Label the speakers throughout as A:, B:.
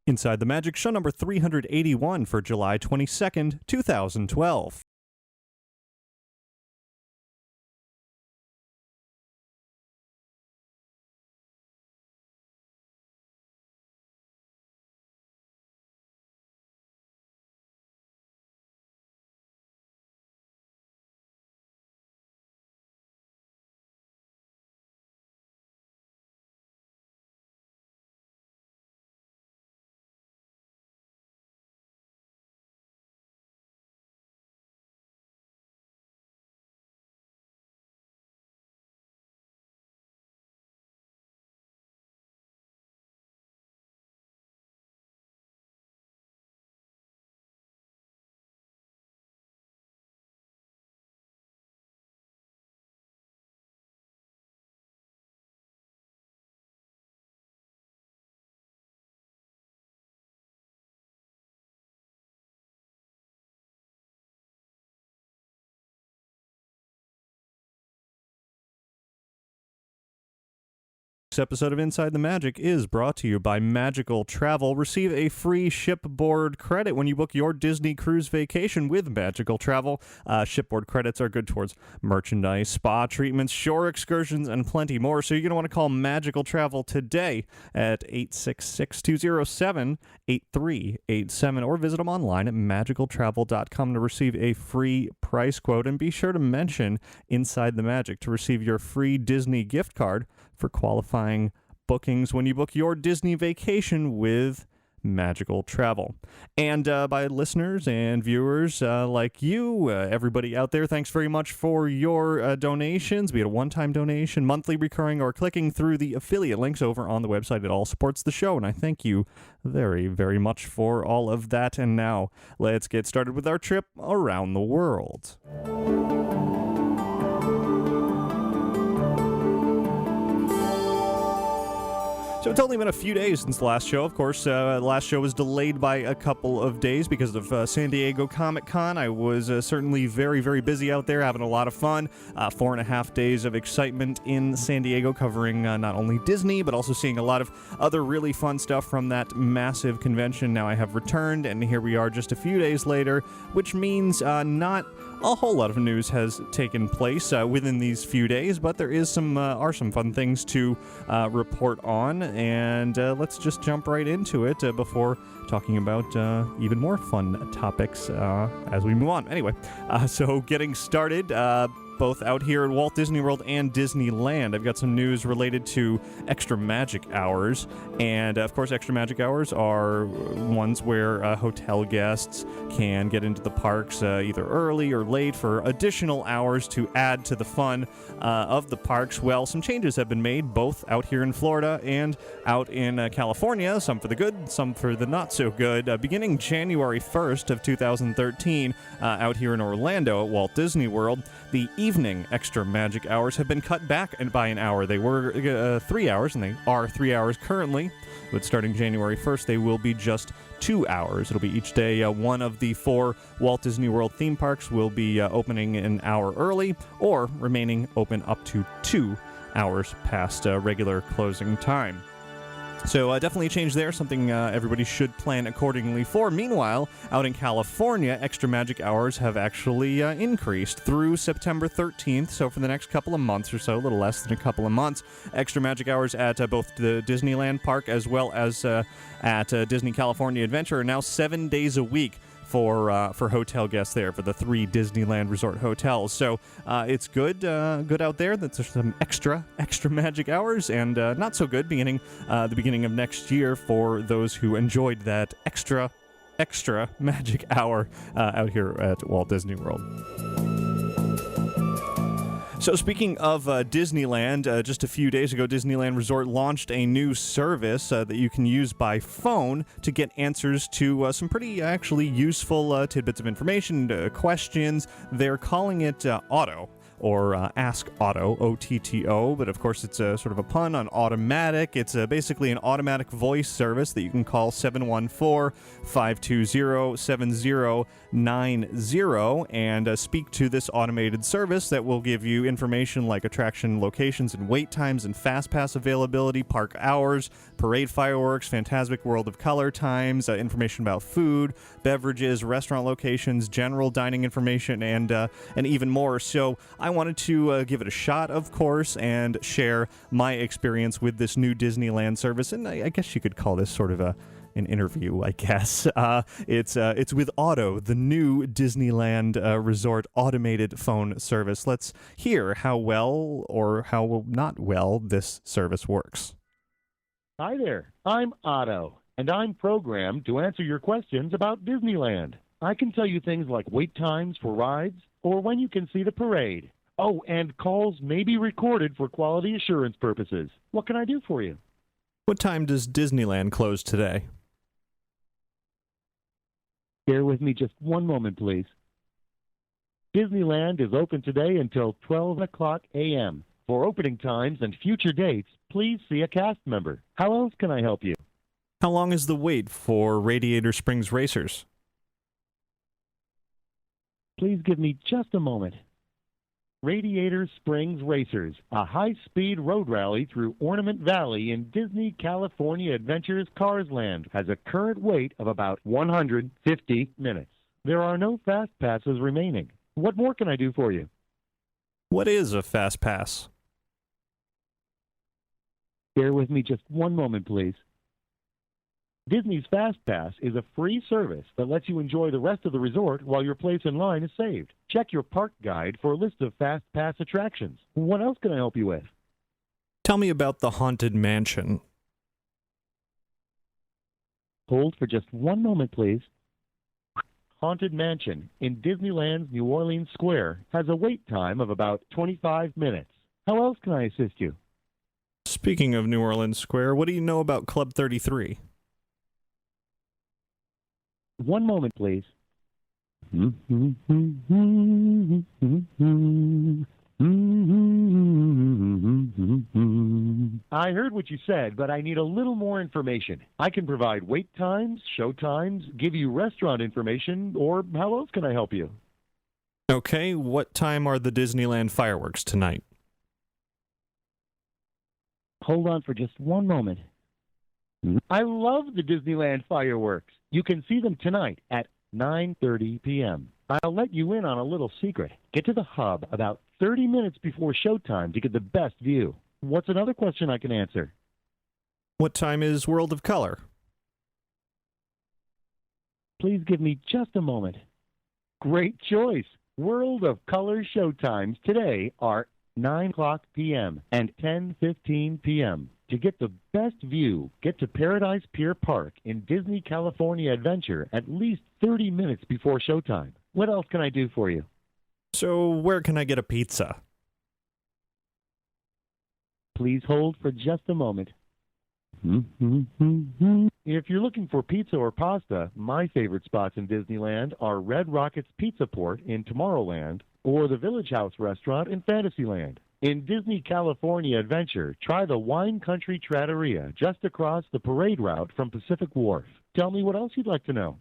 A: Inside the Magic, show number 381 for July 22nd, 2012. This episode of Inside the Magic is brought to you by Magical Travel. Receive a free shipboard credit when you book your Disney cruise vacation with Magical Travel. Shipboard credits are good towards merchandise, spa treatments, shore excursions, and plenty more. So you're going to want to call Magical Travel today at 866-207-8387 or visit them online at magicaltravel.com to receive a free price quote. And be sure to mention Inside the Magic to receive your free Disney gift card for qualifying bookings when you book your Disney vacation with Magical Travel. And by listeners and viewers like you, everybody out there, thanks very much for your donations, be it a one-time donation, monthly, recurring, or clicking through the affiliate links over on the website. It all supports the show, and I thank you very, very much for all of that. And now, let's get started with our trip around the world. So it's only been a few days since the last show. Of course, the last show was delayed by a couple of days because of San Diego Comic-Con. I was certainly very, very busy out there, having a lot of fun. 4.5 days of excitement in San Diego, covering not only Disney, but also seeing a lot of other really fun stuff from that massive convention. Now I have returned, and here we are just a few days later, which means not a whole lot of news has taken place within these few days, but there is are some fun things to report on, and let's just jump right into it before talking about even more fun topics as we move on. Anyway, so getting started, both out here at Walt Disney World and Disneyland, I've got some news related to Extra Magic Hours. And, of course, Extra Magic Hours are ones where hotel guests can get into the parks either early or late for additional hours to add to the fun of the parks. Well, some changes have been made, both out here in Florida and out in California, some for the good, some for the not-so-good. Beginning January 1st of 2013, out here in Orlando at Walt Disney World, the evening Extra Magic Hours have been cut back by an hour. They were 3 hours, and they are 3 hours currently, but starting January 1st, they will be just 2 hours. It'll be each day one of the 4 Walt Disney World theme parks will be opening an hour early or remaining open up to 2 hours past regular closing time. So definitely a change there, something everybody should plan accordingly for. Meanwhile, out in California, Extra Magic Hours have actually increased through September 13th. So for the next couple of months or so, a little less than a couple of months, Extra Magic Hours at both the Disneyland Park as well as at Disney California Adventure are now 7 days a week for hotel guests there, for the 3 Disneyland Resort hotels. So it's good out there. That's some extra Magic Hours, and not so good the beginning of next year for those who enjoyed that extra Magic Hour out here at Walt Disney World. So speaking of Disneyland, just a few days ago, Disneyland Resort launched a new service that you can use by phone to get answers to some pretty actually useful tidbits of information, questions. They're calling it Otto, or Ask Otto, O-T-T-O, but of course it's a sort of a pun on automatic. It's basically an automatic voice service that you can call 714-520-7090 and speak to this automated service that will give you information like attraction locations and wait times and fast pass availability, park hours, parade fireworks, Fantasmic World of Color times, information about food, beverages, restaurant locations, general dining information, and even more. So I wanted to give it a shot, of course, and share my experience with this new Disneyland service. And I guess you could call this sort of an interview, I guess. It's with Otto, the new Disneyland Resort automated phone service. Let's hear how well or how not well this service works.
B: Hi there, I'm Otto, and I'm programmed to answer your questions about Disneyland. I can tell you things like wait times for rides or when you can see the parade. Oh, and calls may be recorded for quality assurance purposes. What can I do for you?
A: What time does Disneyland close today?
B: Bear with me just one moment, please. Disneyland is open today until 12 o'clock a.m. For opening times and future dates, please see a cast member. How else can I help you?
A: How long is the wait for Radiator Springs Racers?
B: Please give me just a moment. Radiator Springs Racers, a high-speed road rally through Ornament Valley in Disney California Adventures Cars Land, has a current wait of about 150 minutes. There are no fast passes remaining. What more can I do for you?
A: What is a fast pass?
B: Bear with me just one moment, please. Disney's Fast Pass is a free service that lets you enjoy the rest of the resort while your place in line is saved. Check your park guide for a list of Fast Pass attractions. What else can I help you with?
A: Tell me about the Haunted Mansion.
B: Hold for just one moment, please. Haunted Mansion in Disneyland's New Orleans Square has a wait time of about 25 minutes. How else can I assist you?
A: Speaking of New Orleans Square, what do you know about Club 33?
B: One moment, please. I heard what you said, but I need a little more information. I can provide wait times, show times, give you restaurant information, or how else can I help you?
A: Okay, what time are the Disneyland fireworks tonight?
B: Hold on for just one moment. I love the Disneyland fireworks. You can see them tonight at 9:30 p.m. I'll let you in on a little secret. Get to the hub about 30 minutes before showtime to get the best view. What's another question I can answer?
A: What time is World of Color?
B: Please give me just a moment. Great choice. World of Color showtimes today are 9 o'clock p.m. and 10:15 p.m. To get the best view, get to Paradise Pier Park in Disney California Adventure at least 30 minutes before showtime. What else can I do for you?
A: So, where can I get a pizza?
B: Please hold for just a moment. If you're looking for pizza or pasta, my favorite spots in Disneyland are Red Rocket's Pizza Port in Tomorrowland or the Village House restaurant in Fantasyland. In Disney California Adventure, try the Wine Country Trattoria just across the parade route from Pacific Wharf. Tell me what else you'd like to know.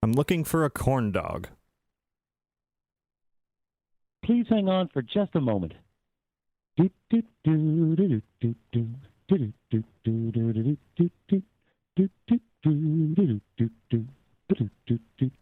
A: I'm looking for a corn dog.
B: Please hang on for just a moment.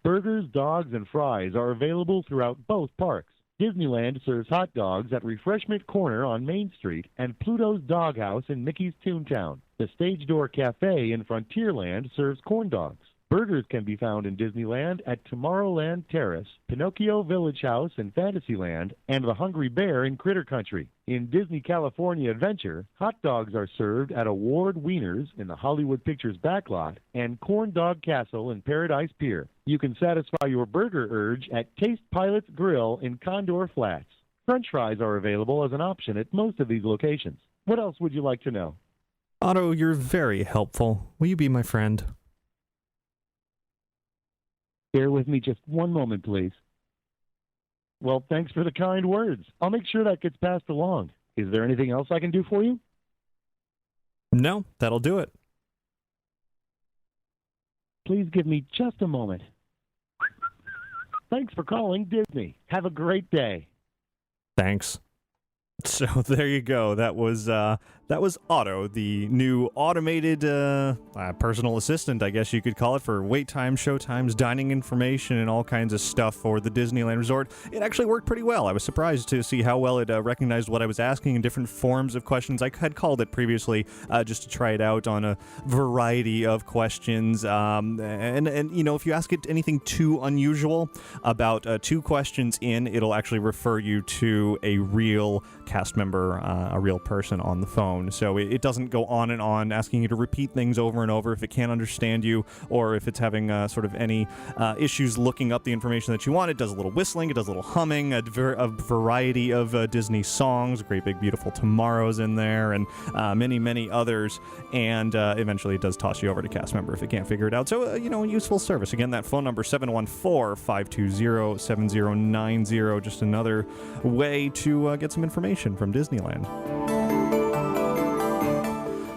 B: Burgers, dogs, and fries are available throughout both parks. Disneyland serves hot dogs at Refreshment Corner on Main Street and Pluto's Doghouse in Mickey's Toontown. The Stage Door Cafe in Frontierland serves corn dogs. Burgers can be found in Disneyland at Tomorrowland Terrace, Pinocchio Village House in Fantasyland, and the Hungry Bear in Critter Country. In Disney California Adventure, hot dogs are served at Award Wieners in the Hollywood Pictures backlot and Corn Dog Castle in Paradise Pier. You can satisfy your burger urge at Taste Pilot's Grill in Condor Flats. French fries are available as an option at most of these locations. What else would you like to know?
A: Otto, you're very helpful. Will you be my friend?
B: Bear with me just one moment, please. Well, thanks for the kind words. I'll make sure that gets passed along. Is there anything else I can do for you?
A: No, that'll do it.
B: Please give me just a moment. Thanks for calling Disney. Have a great day.
A: Thanks. So there you go. That was Otto, the new automated personal assistant, I guess you could call it, for wait times, show times, dining information, and all kinds of stuff for the Disneyland Resort. It actually worked pretty well. I was surprised to see how well it recognized what I was asking in different forms of questions. I had called it previously just to try it out on a variety of questions. And you know, if you ask it anything too unusual, about 2 questions in, it'll actually refer you to a real cast member, a real person on the phone. So it doesn't go on and on asking you to repeat things over and over if it can't understand you, or if it's having sort of any issues looking up the information that you want. It does a little whistling, it does a little humming, a variety of Disney songs, Great Big Beautiful Tomorrow's in there, and many, many others. And eventually it does toss you over to cast member if it can't figure it out. So, you know, a useful service. Again, that phone number, 714-520-7090, just another way to get some information from Disneyland.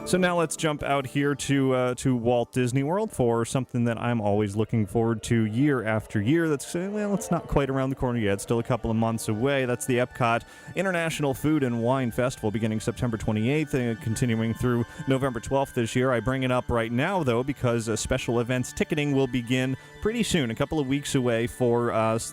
A: So now let's jump out here to Walt Disney World for something that I'm always looking forward to year after year. That's, well, it's not quite around the corner yet. It's still a couple of months away. That's the Epcot International Food and Wine Festival beginning September 28th and continuing through November 12th this year. I bring it up right now, though, because special events ticketing will begin pretty soon, a couple of weeks away, for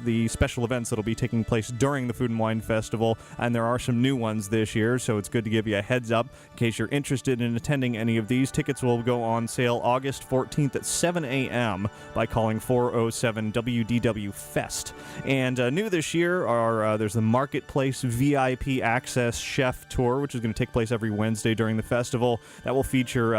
A: the special events that will be taking place during the Food and Wine Festival, and there are some new ones this year, so it's good to give you a heads up in case you're interested in attending any of these. Tickets will go on sale August 14th at 7 a.m. by calling 407-WDW-FEST. And new this year are there's the Marketplace VIP Access Chef Tour, which is going to take place every Wednesday during the festival. That will feature,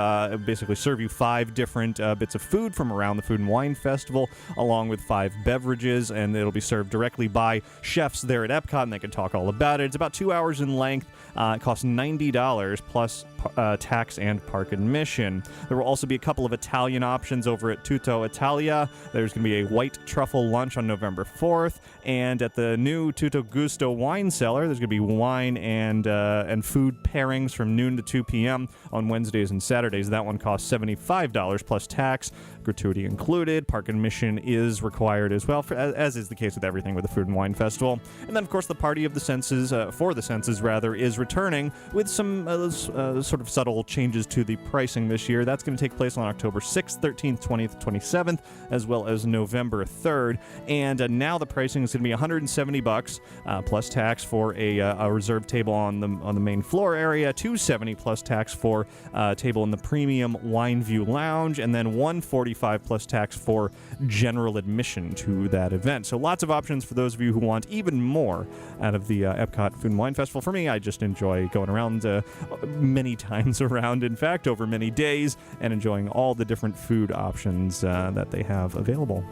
A: basically serve you 5 different bits of food from around the Food and Wine Festival, along with 5 beverages, and it'll be served directly by chefs there at Epcot, and they can talk all about it. It's about 2 hours in length. It costs $90 plus tax and park admission. There will also be a couple of Italian options over at Tutto Italia. There's going to be a white truffle lunch on November 4th, and at the new Tutto Gusto wine cellar, there's going to be wine and food pairings from noon to 2 p.m. on Wednesdays and Saturdays. That one costs $75 plus tax, gratuity included. Park admission is required as well, as is the case with everything with the Food and Wine Festival. And then, of course, the Party of the Senses, for the Senses rather, is returning with some sort of subtle changes to the pricing this year. That's going to take place on October 6th, 13th, 20th, 27th, as well as November 3rd. And now the pricing is going to be $170 plus tax for a reserved table on the main floor area, $270 plus tax for a table in the premium Wine View Lounge, and then $145 plus tax for general admission to that event. So lots of options for those of you who want even more out of the Epcot Food and Wine Festival. For me, I just enjoy going around many times around, in fact, over many days, and enjoying all the different food options that they have available.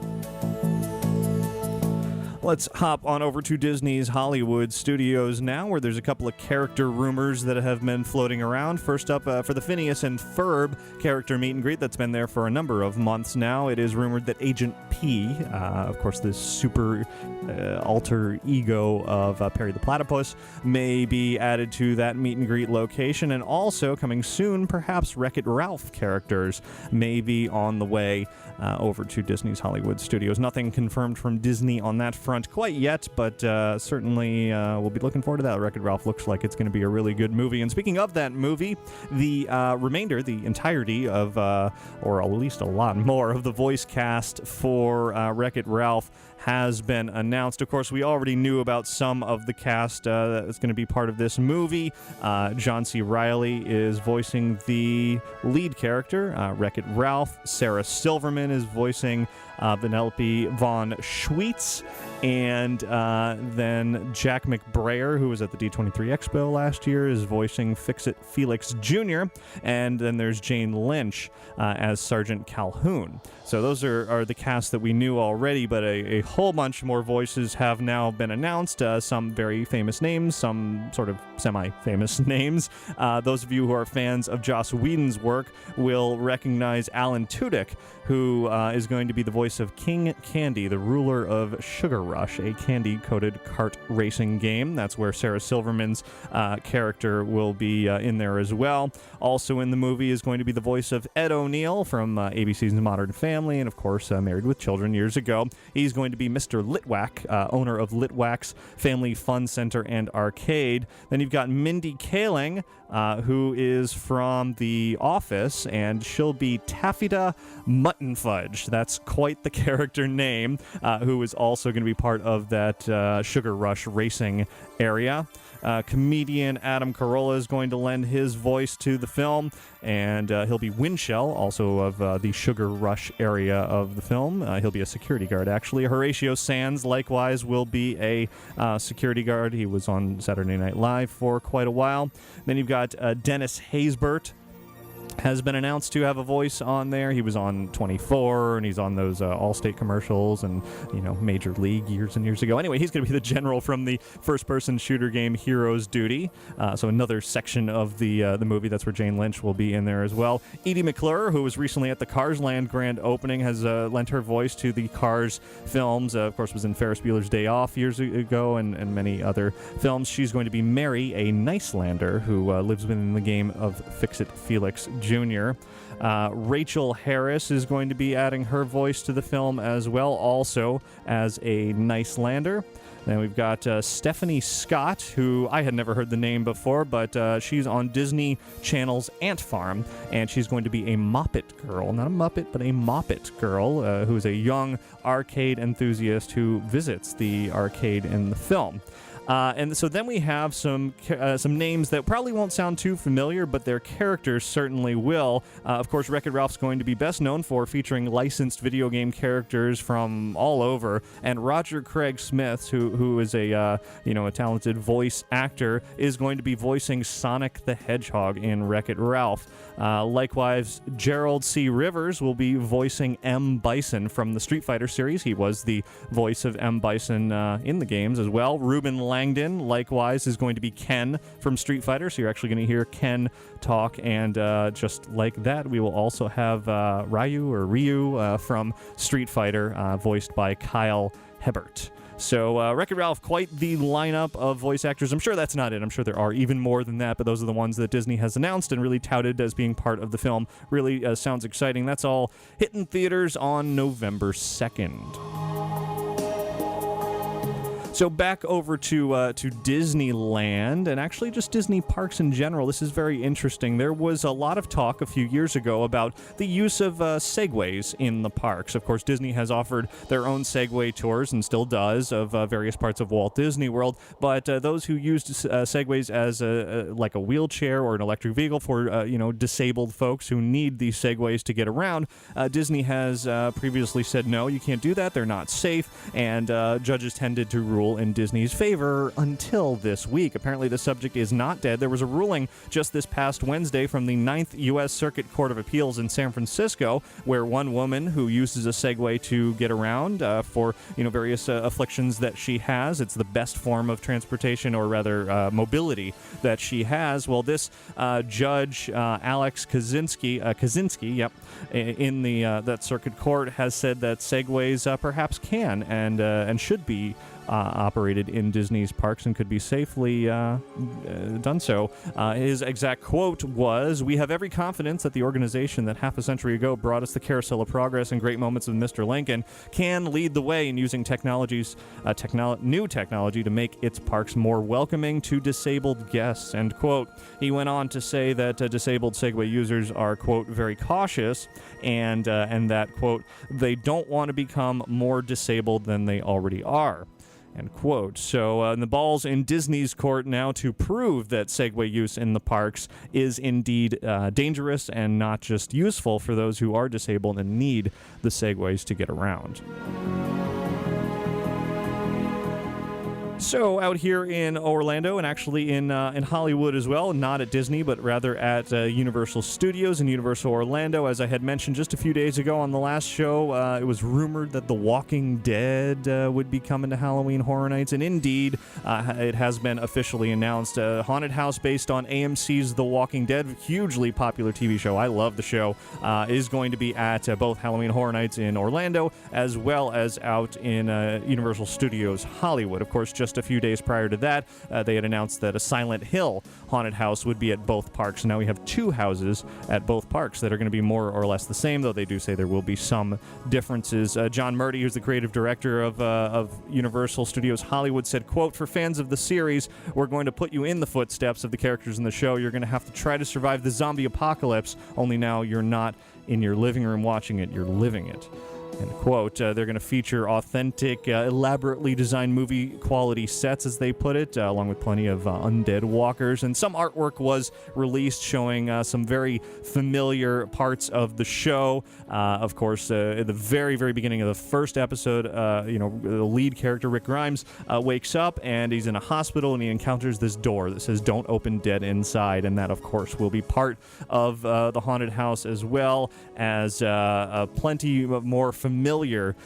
A: Let's hop on over to Disney's Hollywood Studios now, where there's a couple of character rumors that have been floating around. First up, for the Phineas and Ferb character meet and greet that's been there for a number of months now, it is rumored that Agent P, of course this super alter ego of Perry the Platypus, may be added to that meet and greet location. And also, coming soon, perhaps Wreck-It Ralph characters may be on the way over to Disney's Hollywood Studios. Nothing confirmed from Disney on that front quite yet, but certainly we'll be looking forward to that. Wreck-It Ralph looks like it's going to be a really good movie. And speaking of that movie, the entirety of, or at least a lot more of the voice cast for Wreck-It Ralph has been announced. Of course, we already knew about some of the cast that is going to be part of this movie. John C. Reilly is voicing the lead character, Wreck-It Ralph. Sarah Silverman is voicing Penelope von Schweetz. And then Jack McBrayer, who was at the D23 Expo last year, is voicing Fix-It Felix Jr. And then there's Jane Lynch as Sergeant Calhoun. So those are the cast that we knew already, but a whole bunch more voices have now been announced. Some very famous names, some sort of semi-famous names. Those of you who are fans of Joss Whedon's work will recognize Alan Tudyk, who is going to be the voice of King Candy, the ruler of Sugar Rush, a candy-coated kart racing game. That's where Sarah Silverman's character will be in there as well. Also in the movie is going to be the voice of Ed O'Neill from ABC's Modern Family, and of course Married with Children years ago. He's going to be Mr. Litwack, owner of Litwack's Family Fun Center and Arcade. Then you've got Mindy Kaling, who is from The Office, and she'll be Taffeta Mutton Fudge. That's quite the character name, who is also going to be part of that Sugar Rush racing area. Comedian Adam Carolla is going to lend his voice to the film, and he'll be Windshell, also of the Sugar Rush area of the film. He'll be a security guard, actually. Horatio Sands, likewise, will be a security guard. He was on Saturday Night Live for quite a while. Then you've got Dennis Haysbert, has been announced to have a voice on there. He was on 24, and he's on those Allstate commercials and, Major League years and years ago. Anyway, he's going to be the general from the first-person shooter game Heroes Duty. So another section of the movie. That's where Jane Lynch will be in there as well. Edie Mcclure, who was recently at the Cars Land grand opening, has lent her voice to the Cars films. Of course, was in Ferris Bueller's Day Off years ago and many other films. She's going to be Mary, a Nicelander who lives within the game of Fix-It Felix Jr. Rachel Harris is going to be adding her voice to the film as well, also as a Nicelander. Then we've got Stephanie Scott, who I had never heard the name before, but she's on Disney Channel's Ant Farm, and she's going to be a Moppet girl. Not a Muppet, but a Moppet girl, who is a young arcade enthusiast who visits the arcade in the film. And so then we have some names that probably won't sound too familiar, but their characters certainly will. Of course, Wreck-It Ralph's going to be best known for featuring licensed video game characters from all over, and Roger Craig Smith, who is a talented voice actor, is going to be voicing Sonic the Hedgehog in Wreck-It Ralph. Likewise, Gerald C. Rivers will be voicing M. Bison from the Street Fighter series. He was the voice of M. Bison in the games as well. Ruben Langdon, likewise, is going to be Ken from Street Fighter, so you're actually going to hear Ken talk, and just like that, we will also have Ryu from Street Fighter, voiced by Kyle Hebert. So Wreck-It Ralph, quite the lineup of voice actors. I'm sure that's not it. I'm sure there are even more than that, but those are the ones that Disney has announced and really touted as being part of the film. Really sounds exciting. That's all hitting theaters on November 2nd. So back over to Disneyland, and actually just Disney parks in general. This is very interesting. There was a lot of talk a few years ago about the use of segways in the parks. Of course, Disney has offered their own Segway tours, and still does, of various parts of Walt Disney World. But those who used segways as like a wheelchair or an electric vehicle for disabled folks who need these segways to get around, Disney has previously said no, you can't do that. They're not safe, and judges tended to rule in Disney's favor until this week. Apparently, the subject is not dead. There was a ruling just this past Wednesday from the 9th U.S. Circuit Court of Appeals in San Francisco, where one woman who uses a Segway to get around for various afflictions that she has, it's the best form of transportation, or rather mobility, that she has. Well, this judge, Alex Kaczynski, in that circuit court, has said that Segways perhaps can and should be operated in Disney's parks and could be safely done so. His exact quote was, "We have every confidence that the organization that half a century ago brought us the Carousel of Progress and great moments of Mr. Lincoln can lead the way in using new technology to make its parks more welcoming to disabled guests," end quote. He went on to say that disabled Segway users are, quote, very cautious, and that, quote, they don't want to become more disabled than they already are. End quote. So the ball's in Disney's court now to prove that Segway use in the parks is indeed dangerous and not just useful for those who are disabled and need the Segways to get around. So out here in Orlando, and actually in Hollywood as well, not at Disney, but rather at Universal Studios in Universal Orlando. As I had mentioned just a few days ago on the last show, it was rumored that The Walking Dead would be coming to Halloween Horror Nights, and indeed, it has been officially announced. A haunted house based on AMC's The Walking Dead, hugely popular TV show. I love the show. Is going to be at both Halloween Horror Nights in Orlando as well as out in Universal Studios Hollywood. Of course, just a few days prior to that, they had announced that a Silent Hill haunted house would be at both parks. Now we have two houses at both parks that are going to be more or less the same, though they do say there will be some differences. John Murdy, who's the creative director of Universal Studios Hollywood, said, quote, "For fans of the series, we're going to put you in the footsteps of the characters in the show. You're going to have to try to survive the zombie apocalypse, only now you're not in your living room watching it, you're living it." End quote. They're going to feature authentic, elaborately designed movie-quality sets, as they put it, along with plenty of undead walkers. And some artwork was released showing some very familiar parts of the show. Of course, at the very, very beginning of the first episode, the lead character, Rick Grimes, wakes up, and he's in a hospital, and he encounters this door that says, "Don't open dead inside." And that, of course, will be part of the haunted house, as well as plenty more familiar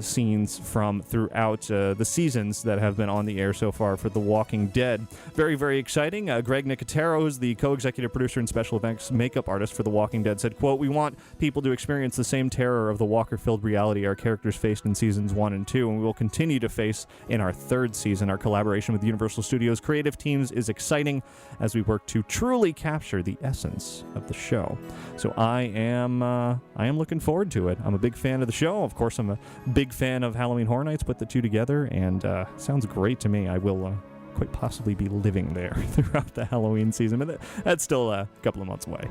A: scenes from throughout the seasons that have been on the air so far for The Walking Dead. Very, very exciting. Greg Nicotero, who's the co-executive producer and special effects makeup artist for The Walking Dead, said, quote, "We want people to experience the same terror of the walker-filled reality our characters faced in seasons 1 and 2, and we will continue to face in our third season. Our collaboration with Universal Studios creative teams is exciting as we work to truly capture the essence of the show." So I am looking forward to it. I'm a big fan of the show. Of course, I'm a big fan of Halloween Horror Nights. Put the two together, and sounds great to me. I will quite possibly be living there throughout the Halloween season, but that's still a couple of months away.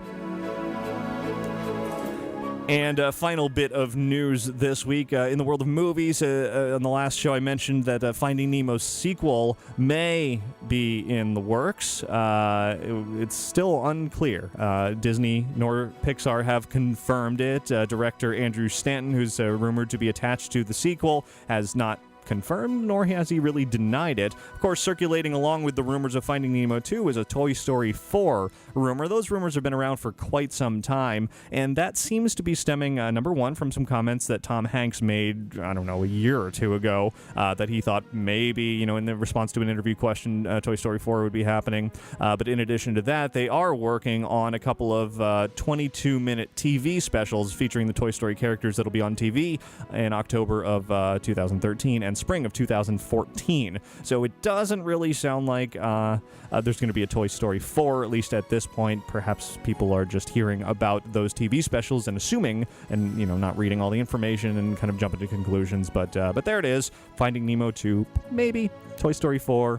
A: And a final bit of news this week in the world of movies. On the last show, I mentioned that Finding Nemo's sequel may be in the works. It's still unclear. Disney nor Pixar have confirmed it. Director Andrew Stanton, who's rumored to be attached to the sequel, has not confirmed, nor has he really denied it. Of course, circulating along with the rumors of Finding Nemo 2 is a Toy Story 4 rumor. Those rumors have been around for quite some time, and that seems to be stemming, number one, from some comments that Tom Hanks made, I don't know, a year or two ago, that he thought maybe, in the response to an interview question, Toy Story 4 would be happening. But in addition to that, they are working on a couple of 22-minute TV specials featuring the Toy Story characters that'll be on TV in October of 2013 and spring of 2014. So it doesn't really sound like there's going to be a Toy Story 4, at least at this point. Perhaps people are just hearing about those TV specials and assuming, and not reading all the information and kind of jumping to conclusions. But there it is. Finding Nemo 2, maybe. Toy Story 4,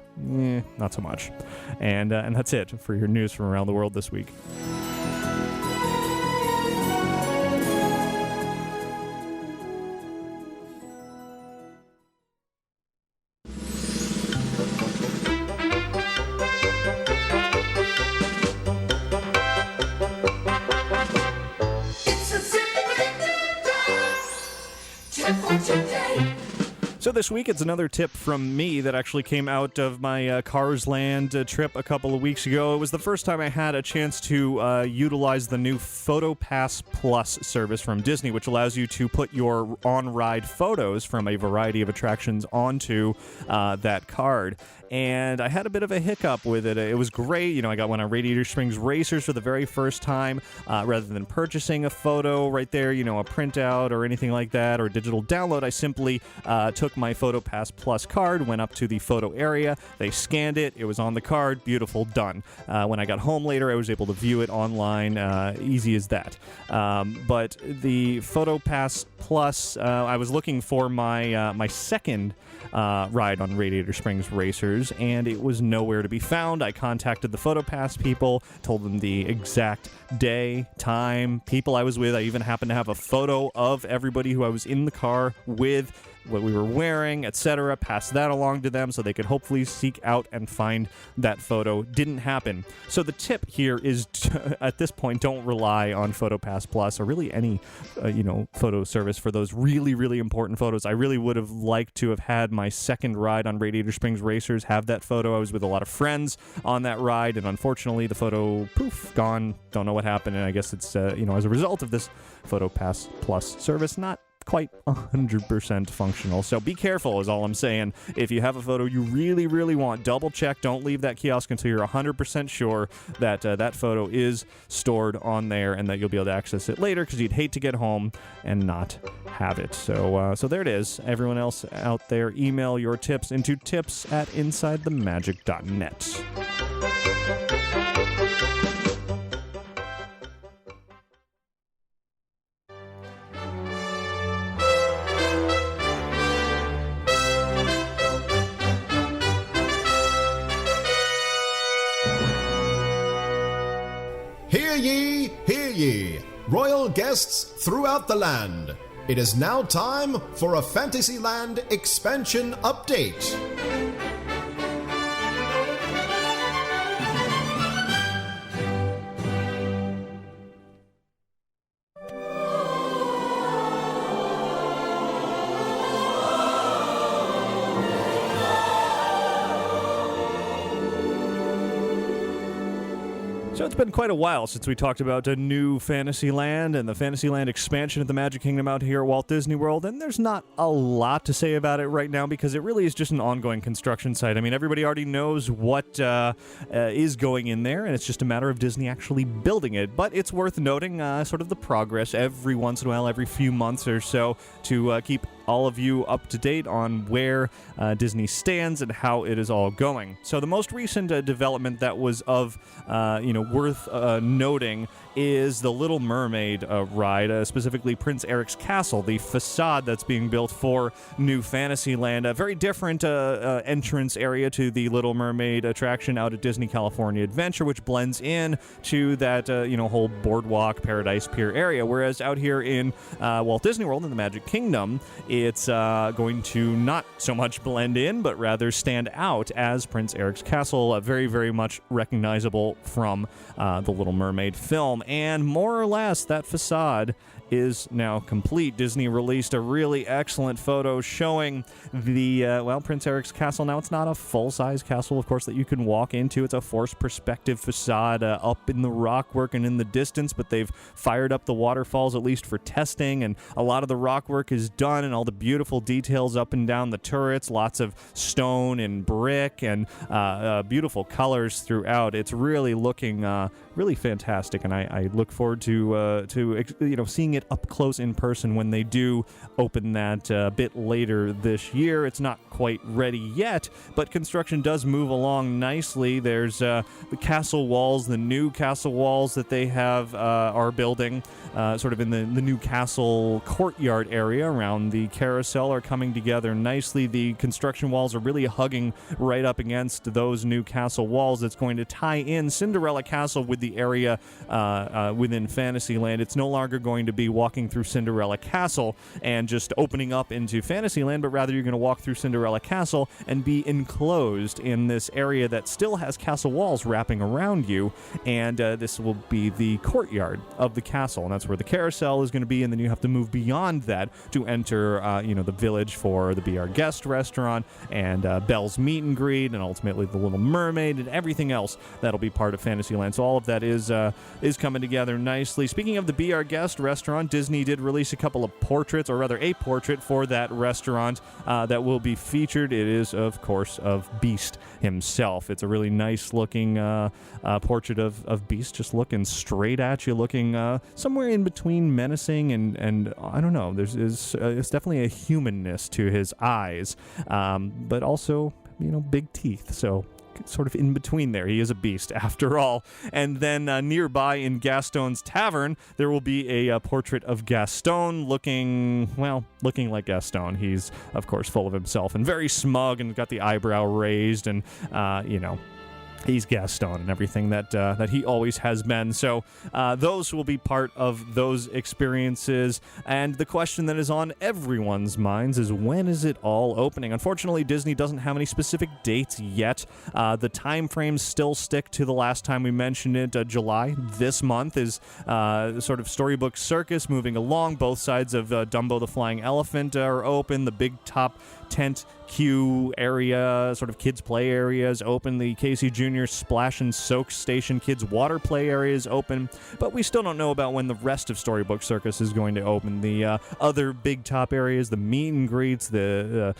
A: not so much. And that's it for your news from around the world this week. So this week, it's another tip from me that actually came out of my Cars Land trip a couple of weeks ago. It was the first time I had a chance to utilize the new PhotoPass Plus service from Disney, which allows you to put your on-ride photos from a variety of attractions onto that card. And I had a bit of a hiccup with it. It was great. I got one on Radiator Springs Racers for the very first time. Rather than purchasing a photo right there, a printout or anything like that, or a digital download, I simply took my PhotoPass Plus card, went up to the photo area, they scanned it, it was on the card, beautiful, done. When I got home later, I was able to view it online, easy as that. But the PhotoPass Plus, I was looking for my second ride on Radiator Springs Racers, and it was nowhere to be found. I contacted the PhotoPass people, told them the exact day, time, people I was with. I even happened to have a photo of everybody who I was in the car with what we were wearing, etc. Pass that along to them so they could hopefully seek out and find that photo. Didn't happen. So the tip here is, at this point, don't rely on PhotoPass Plus or really any, photo service for those really, really important photos. I really would have liked to have had my second ride on Radiator Springs Racers have that photo. I was with a lot of friends on that ride, and unfortunately the photo, poof, gone. Don't know what happened, and I guess it's, as a result of this PhotoPass Plus service, not quite 100% functional. So be careful is all I'm saying. If you have a photo you really, really want, double check. Don't leave that kiosk until you're 100% sure that that photo is stored on there and that you'll be able to access it later, because you'd hate to get home and not have it. So there it is. Everyone else out there, email your tips into tips@insidethemagic.net.
C: Hear ye, royal guests throughout the land. It is now time for a Fantasyland expansion update.
A: So it's been quite a while since we talked about a new Fantasyland and the Fantasyland expansion of the Magic Kingdom out here at Walt Disney World, and there's not a lot to say about it right now because it really is just an ongoing construction site. I mean, everybody already knows what is going in there, and it's just a matter of Disney actually building it. But it's worth noting sort of the progress every once in a while, every few months or so, to keep all of you up to date on where Disney stands and how it is all going. So the most recent development that was of, worth noting is the Little Mermaid ride, specifically Prince Eric's Castle, the facade that's being built for New Fantasyland. A very different entrance area to the Little Mermaid attraction out at Disney California Adventure, which blends in to that, whole boardwalk, Paradise Pier area. Whereas out here in Walt Disney World in the Magic Kingdom, it's going to not so much blend in, but rather stand out as Prince Eric's Castle, very, very much recognizable from the Little Mermaid film. And more or less, that facade is now complete. Disney released a really excellent photo showing the, Prince Eric's Castle. Now, it's not a full-size castle, of course, that you can walk into. It's a forced perspective facade up in the rockwork and in the distance, but they've fired up the waterfalls, at least for testing, and a lot of the rockwork is done, and all the beautiful details up and down the turrets, lots of stone and brick, and beautiful colors throughout. It's really looking really fantastic, and I look forward to seeing it up close in person when they do open that a bit later this year. It's not quite ready yet, but construction does move along nicely. There's the castle walls, the new castle walls that they have are building sort of in the new castle courtyard area around the carousel are coming together nicely. The construction walls are really hugging right up against those new castle walls. It's going to tie in Cinderella Castle with the area within Fantasyland. It's no longer going to be walking through Cinderella Castle and just opening up into Fantasyland, but rather you're going to walk through Cinderella Castle and be enclosed in this area that still has castle walls wrapping around you, and this will be the courtyard of the castle, and that's where the carousel is going to be, and then you have to move beyond that to enter the village for the Be Our Guest restaurant and Belle's Meet and Greet, and ultimately the Little Mermaid and everything else that'll be part of Fantasyland. So all of that is coming together nicely. Speaking of the Be Our Guest restaurant, Disney did release a couple of portraits, or rather a portrait for that restaurant that will be featured. It is, of course, of Beast himself. It's a really nice looking portrait of Beast, just looking straight at you, looking somewhere in between menacing and I don't know, it's definitely a humanness to his eyes, but also, big teeth, so sort of in between there. He is a beast after all. And then nearby in Gaston's Tavern, there will be a portrait of Gaston looking like Gaston. He's, of course, full of himself and very smug and got the eyebrow raised and, He's Gaston and everything that he always has been. So those will be part of those experiences. And the question that is on everyone's minds is, when is it all opening? Unfortunately, Disney doesn't have any specific dates yet. The time frames still stick to the last time we mentioned it. July this month is sort of Storybook Circus moving along. Both sides of Dumbo the Flying Elephant are open. The big top tent queue area, sort of kids play areas open. The Casey Jr. Splash and Soak Station kids water play area is open, but we still don't know about when the rest of Storybook Circus is going to open. The other big top areas, the meet and greets, the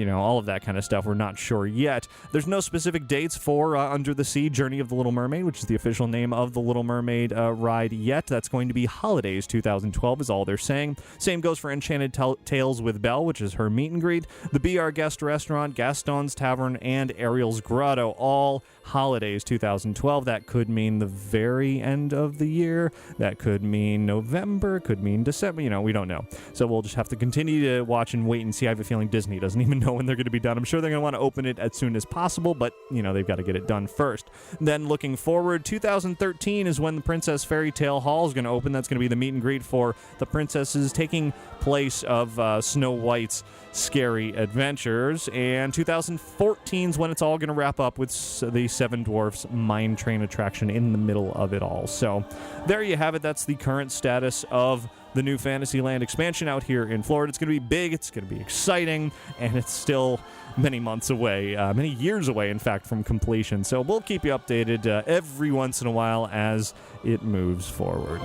A: all of that kind of stuff, we're not sure yet. There's no specific dates for Under the Sea Journey of the Little Mermaid, which is the official name of the Little Mermaid ride yet. That's going to be Holidays 2012 is all they're saying. Same goes for Enchanted Tales with Belle, which is her meet and greet. The Be Our Guest Restaurant, Gaston's Tavern, and Ariel's Grotto, all Holidays 2012. That could mean the very end of the year. That could mean November. Could mean December. We don't know. So we'll just have to continue to watch and wait and see. I have a feeling Disney doesn't even know when they're going to be done. I'm sure they're going to want to open it as soon as possible, but, they've got to get it done first. Then looking forward, 2013 is when the Princess Fairy Tale Hall is going to open. That's going to be the meet and greet for the princesses, taking place of Snow White's Scary Adventures. And 2014 is when it's all going to wrap up with the Seven Dwarfs Mine Train attraction in the middle of it all. So there you have it. That's the current status of the new Fantasyland expansion out here in Florida. It's going to be big, it's going to be exciting, and it's still many months away, many years away, in fact, from completion. So we'll keep you updated every once in a while as it moves forward.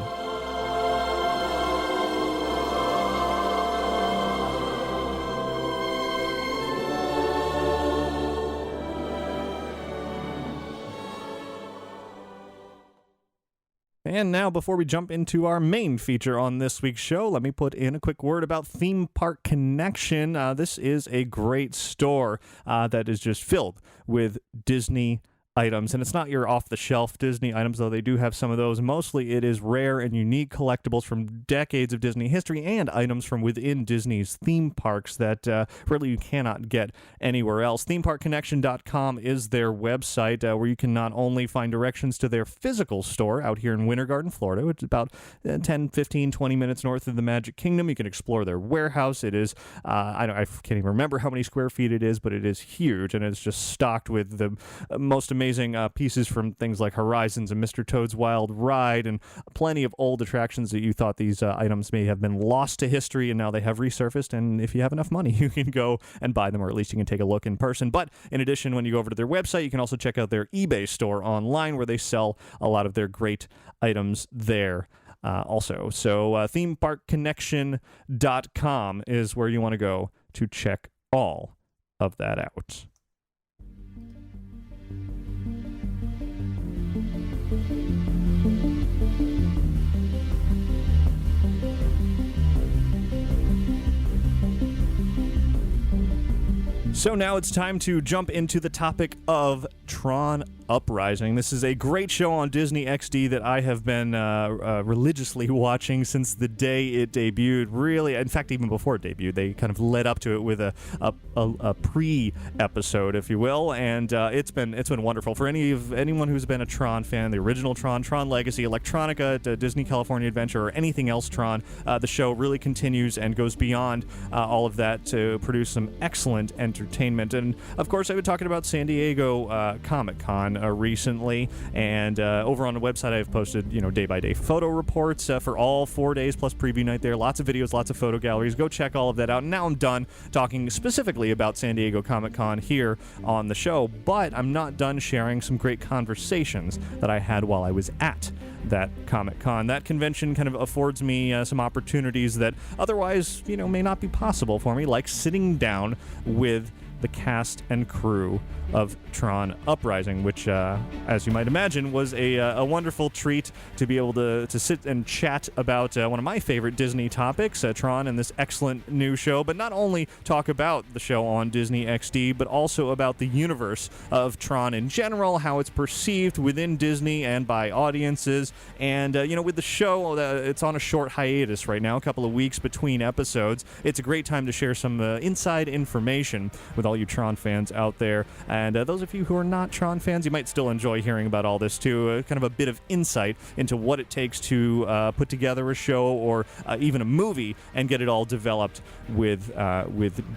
A: And now, before we jump into our main feature on this week's show, let me put in a quick word about Theme Park Connection. This is a great store that is just filled with Disney items, and it's not your off-the-shelf Disney items, though they do have some of those. Mostly it is rare and unique collectibles from decades of Disney history and items from within Disney's theme parks that really you cannot get anywhere else. ThemeParkConnection.com is their website where you can not only find directions to their physical store out here in Winter Garden, Florida, which is about 10, 15, 20 minutes north of the Magic Kingdom. You can explore their warehouse. It is, I can't even remember how many square feet it is, but it is huge, and it's just stocked with the most amazing pieces from things like Horizons and Mr. Toad's Wild Ride, and plenty of old attractions that you thought these items may have been lost to history, and now they have resurfaced. And if you have enough money, you can go and buy them, or at least you can take a look in person. But in addition, when you go over to their website, you can also check out their eBay store online, where they sell a lot of their great items there. Also. So themeparkconnection.com is where you want to go to check all of that out. So now it's time to jump into the topic of Tron Uprising. This is a great show on Disney XD that I have been religiously watching since the day it debuted. Really, in fact, even before it debuted, they kind of led up to it with a pre-episode, if you will, and it's been wonderful for anyone who's been a Tron fan. The original Tron Legacy, Electronica, Disney California Adventure, or anything else Tron. The show really continues and goes beyond all of that to produce some excellent entertainment. And of course, I've been talking about San Diego Comic-Con recently, and over on the website I've posted day-by-day photo reports for all 4 days plus preview night there. Lots of videos, lots of photo galleries. Go check all of that out. And now I'm done talking specifically about San Diego Comic-Con here on the show, but I'm not done sharing some great conversations that I had while I was at that Comic-Con. That convention kind of affords me some opportunities that otherwise may not be possible for me, like sitting down with the cast and crew of Tron Uprising, which, as you might imagine, was a wonderful treat to be able to sit and chat about one of my favorite Disney topics, Tron, and this excellent new show, but not only talk about the show on Disney XD, but also about the universe of Tron in general, how it's perceived within Disney and by audiences. And, with the show, it's on a short hiatus right now, a couple of weeks between episodes. It's a great time to share some inside information with all all you Tron fans out there. And those of you who are not Tron fans, you might still enjoy hearing about all this too. Kind of a bit of insight into what it takes to put together a show or even a movie and get it all developed with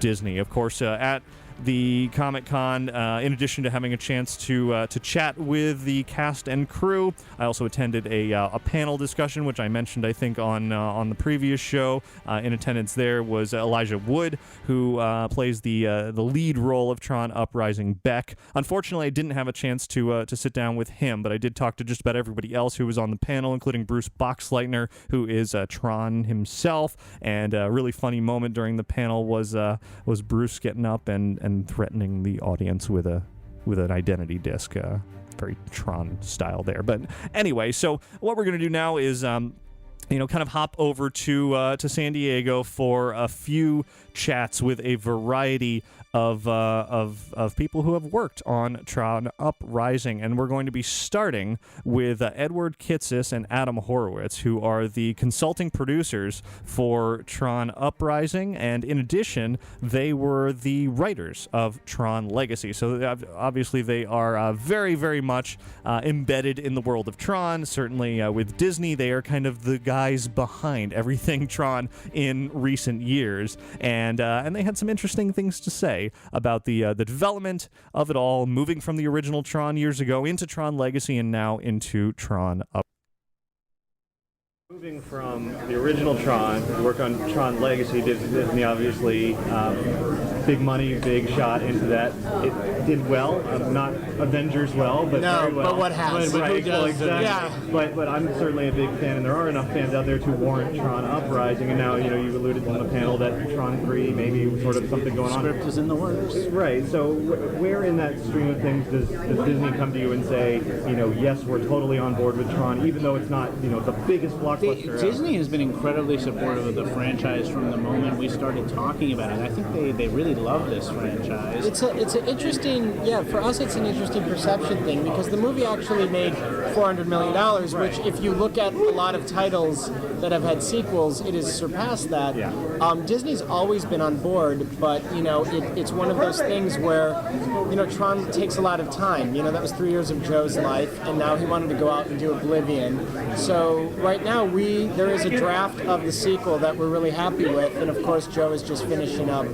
A: Disney. Of course, at the Comic-Con, in addition to having a chance to chat with the cast and crew, I also attended a panel discussion, which I mentioned, I think, on the previous show. In attendance there was Elijah Wood, who plays the lead role of Tron Uprising, Beck. Unfortunately, I didn't have a chance to sit down with him, but I did talk to just about everybody else who was on the panel, including Bruce Boxleitner, who is Tron himself. And a really funny moment during the panel was Bruce getting up and threatening the audience with an identity disc, very Tron style there. But anyway, so what we're going to do now is kind of hop over to San Diego for a few chats with a variety of people who have worked on Tron Uprising, and we're going to be starting with Edward Kitsis and Adam Horowitz, who are the consulting producers for Tron Uprising, and in addition, they were the writers of Tron Legacy. So obviously, they are very, very much embedded in the world of Tron. Certainly, with Disney, they are kind of the guys behind everything Tron in recent years, and they had some interesting things to say about the development of it all, moving from the original Tron years ago into Tron Legacy and now into Tron Uprising. Moving from the original Tron to work on Tron Legacy, Disney obviously big money, big shot into that. It did well, not Avengers well, but
D: no,
A: very well.
D: But what has?
A: But
D: Who does?
A: exactly.
D: Yeah.
A: But I'm certainly a big fan, and there are enough fans out there to warrant Tron Uprising. And now you alluded on the panel that Tron 3 maybe sort of something going on.
D: Script is in the works.
A: Right. So where in that stream of things does Disney come to you and say, yes, we're totally on board with Tron, even though it's not the biggest blockbuster?
D: Disney has been incredibly supportive of the franchise from the moment we started talking about it. I think they really love this franchise.
E: It's an interesting, for us it's an interesting perception thing, because the movie actually made $400 million, which if you look at a lot of titles that have had sequels, it has surpassed that.
A: Yeah.
E: Disney's always been on board, but it's one of those things where Tron takes a lot of time. That was 3 years of Joe's life, and now he wanted to go out and do Oblivion. So right now there is a draft of the sequel that we're really happy with, and of course Joe is just finishing up.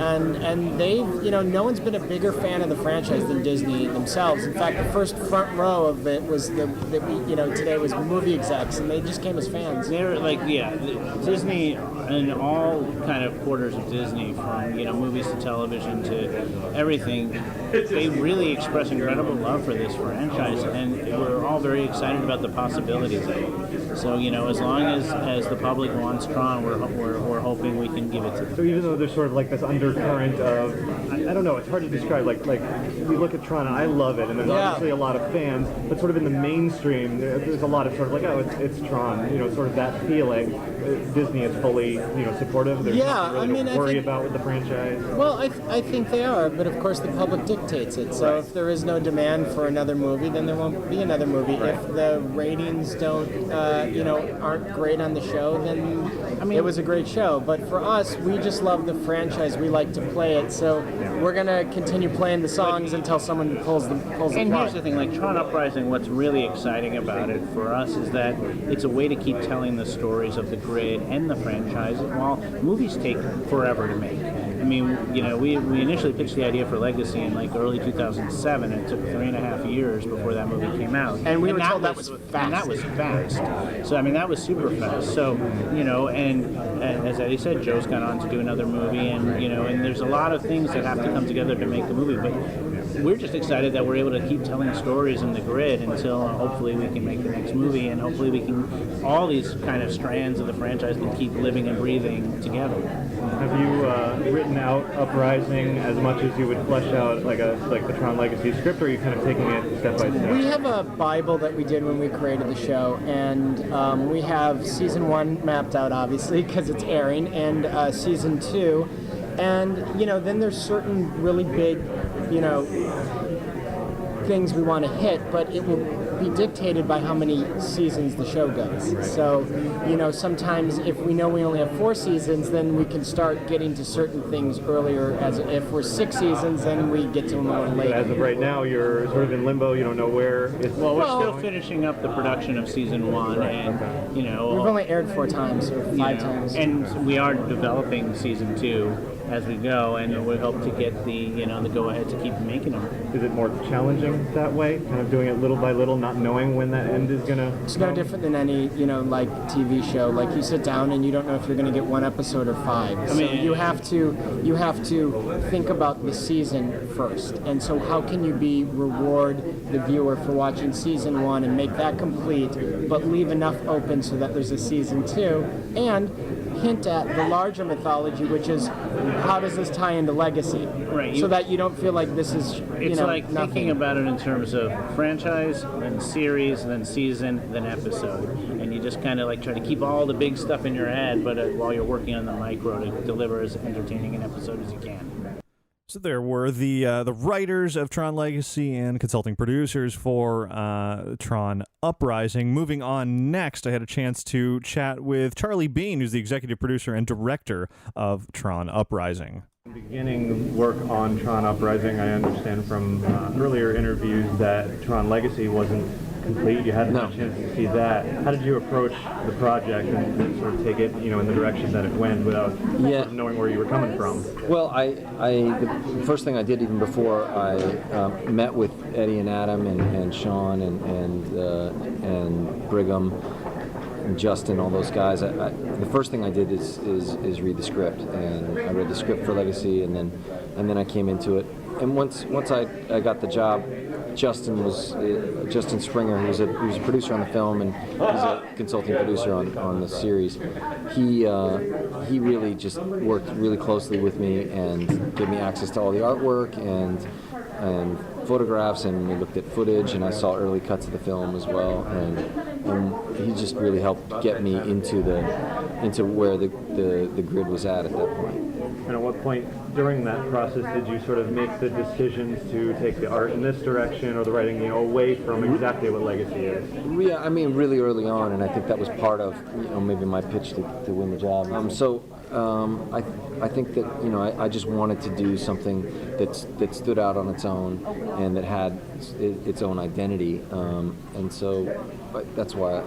E: And they've, no one's been a bigger fan of the franchise than Disney themselves. In fact, the first front row of it was today was movie execs, and they just came as fans.
D: They're Disney and all kind of quarters of Disney, from movies to television to everything. They really express incredible love for this franchise, and we're all very excited about the possibilities of it. So as long as the public wants Tron, we're hoping we can give it to them.
A: So even though there's sort of like this undercurrent of, I don't know, it's hard to describe, like we look at Tron and I love it, and there's obviously a lot of fans, but sort of in the mainstream, there's a lot of sort of like, oh, it's Tron, sort of that feeling. Disney is fully, supportive. There's nothing really to worry about with the franchise.
E: Well, I think they are, but of course the public dictates it. So if there is no demand for another movie, then there won't be another movie. Right. If the ratings don't, aren't great on the show, then it was a great show. But for us, we just love the franchise. We like to play it, so we're gonna continue playing the songs until someone pulls the plug.
D: And here's the thing, like Tron Uprising, what's really exciting about it for us is that it's a way to keep telling the stories of the grid and the franchise while movies take forever to make. I mean, we initially pitched the idea for Legacy in like early 2007, and it took 3.5 years before that movie came out.
E: And we were told that was fast.
D: And that was fast. So, I mean, that was super fast. So, and as Eddie said, Joe's gone on to do another movie, and, and there's a lot of things that have to come together to make the movie, but we're just excited that we're able to keep telling stories in the grid until hopefully we can make the next movie, and hopefully we can, all these kind of strands of the franchise can keep living and breathing together.
A: Have you written out Uprising as much as you would flesh out like the Tron Legacy script, or are you kind of taking it step by step?
E: We have a Bible that we did when we created the show, and we have season 1 mapped out, obviously, because it's airing, and season 2. And, then there's certain really big, things we want to hit, but be dictated by how many seasons the show goes. So, sometimes if we know we only have 4 seasons, then we can start getting to certain things earlier. As if we're 6 seasons, then we get to them a little later.
F: As of right now, you're sort of in limbo. You don't know where it's.
D: Well, we're still finishing up the production of season 1, and
E: We've only aired 4 times or 5 times.
D: And we are developing season 2 as we go, and we hope to get the the go-ahead to keep making them.
F: Is it more challenging that way, kind of doing it little by little, not knowing when that end is gonna?
E: It's no different than any like TV show. Like you sit down and you don't know if you're going to get 1 episode or 5. So you have to think about the season first. And so how can you reward the viewer for watching season 1 and make that complete, but leave enough open so that there's a season 2, and hint at the larger mythology, which is how does this tie into Legacy,
D: right?
E: So that you don't feel like this is
D: it's like
E: nothing.
D: Thinking about it in terms of franchise, then series, then season, then episode, and you just kind of like try to keep all the big stuff in your head, but while you're working on the micro to deliver as entertaining an episode as you can.
A: So there were the writers of Tron Legacy and consulting producers for Tron Uprising. Moving on next, I had a chance to chat with Charlie Bean, who's the executive producer and director of Tron Uprising.
F: Beginning work on Tron Uprising, I understand from earlier interviews that Tron Legacy wasn't complete. You hadn't had a chance to see that. How did you approach the project and sort of take it, in the direction that it went without sort of knowing where you were coming from?
G: Well, the first thing I did even before I met with Eddie and Adam and Sean and Brigham and Justin, all those guys. The first thing I did is read the script, and I read the script for Legacy, and then I came into it. And once I got the job, Justin Springer, who was a producer on the film, and he's a consulting producer on the series. He really just worked really closely with me and gave me access to all the artwork and photographs, and we looked at footage, and I saw early cuts of the film as well, and he just really helped get me into where the grid was at that point.
F: And at what point during that process did you sort of make the decisions to take the art in this direction or the writing, away from exactly what Legacy is?
G: Yeah, I mean, really early on, and I think that was part of, maybe my pitch to win the job. I think that, I just wanted to do something that stood out on its own and that had its own identity. And so that's why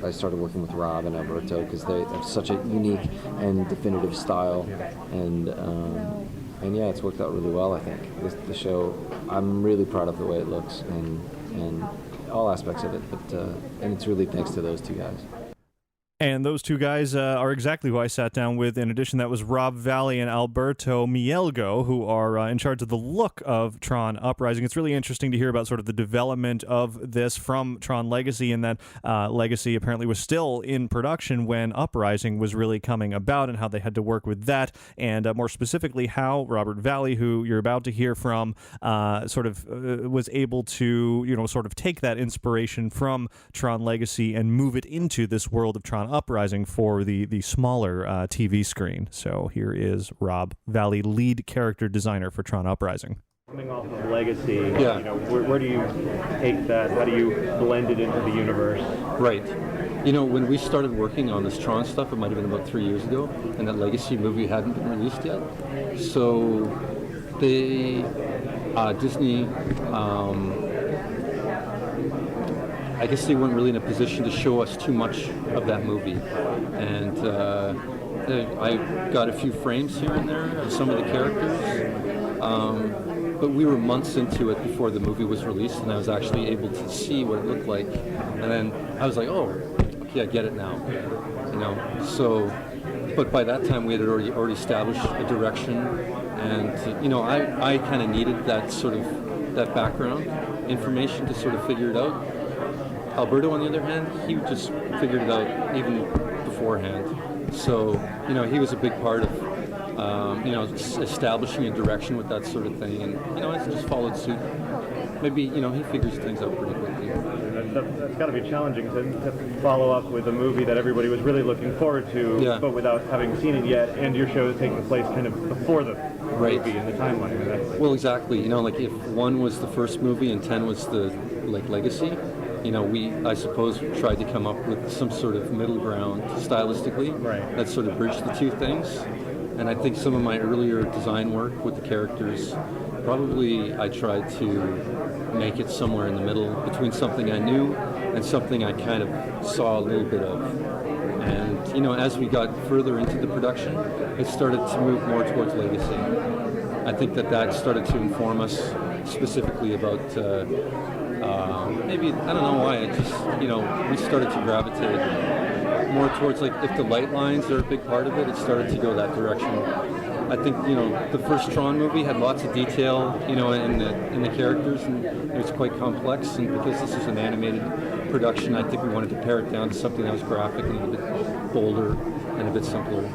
G: I started working with Rob and Alberto, because they have such a unique and definitive style. And yeah, it's worked out really well, I think. The show, I'm really proud of the way it looks and all aspects of it, and it's really thanks to those two guys.
A: And those two guys are exactly who I sat down with. In addition, that was Rob Valley and Alberto Mielgo, who are in charge of the look of Tron Uprising. It's really interesting to hear about sort of the development of this from Tron Legacy, and that Legacy apparently was still in production when Uprising was really coming about, and how they had to work with that, and more specifically how Robert Valley, who you're about to hear from, was able to, sort of take that inspiration from Tron Legacy and move it into this world of Tron Uprising for the smaller TV screen. So here is Rob Valley, lead character designer for Tron Uprising.
F: Coming off of Legacy, where do you take that? How do you blend it into the universe?
H: Right. When we started working on this Tron stuff, it might have been about 3 years ago, and that Legacy movie hadn't been released yet. So Disney, I guess they weren't really in a position to show us too much of that movie. And I got a few frames here and there of some of the characters. But we were months into it before the movie was released, and I was actually able to see what it looked like. And then I was like, oh, okay, I get it now. So, but by that time we had already established a direction, and I kind of needed that sort of that background information to sort of figure it out. Alberto, on the other hand, he just figured it out even beforehand. So, he was a big part of, establishing a direction with that sort of thing. And, I just followed suit. Maybe, he figures things out pretty quickly.
F: That's got to be challenging to follow up with a movie that everybody was really looking forward to, but without having seen it yet, and your show is taking place kind of before the movie in the timeline.
H: Well, exactly. If 1 was the first movie and 10 was the Legacy, I suppose, tried to come up with some sort of middle ground stylistically that sort of bridged the two things. And I think some of my earlier design work with the characters, probably I tried to make it somewhere in the middle between something I knew and something I kind of saw a little bit of. And, as we got further into the production, it started to move more towards legacy. I think that started to inform us specifically about maybe, I don't know why, it just, we started to gravitate more towards, like, if the light lines are a big part of it, it started to go that direction. I think, the first Tron movie had lots of detail, in the characters, and it was quite complex, and because this is an animated production, I think we wanted to pare it down to something that was graphic and a bit bolder and a bit simpler.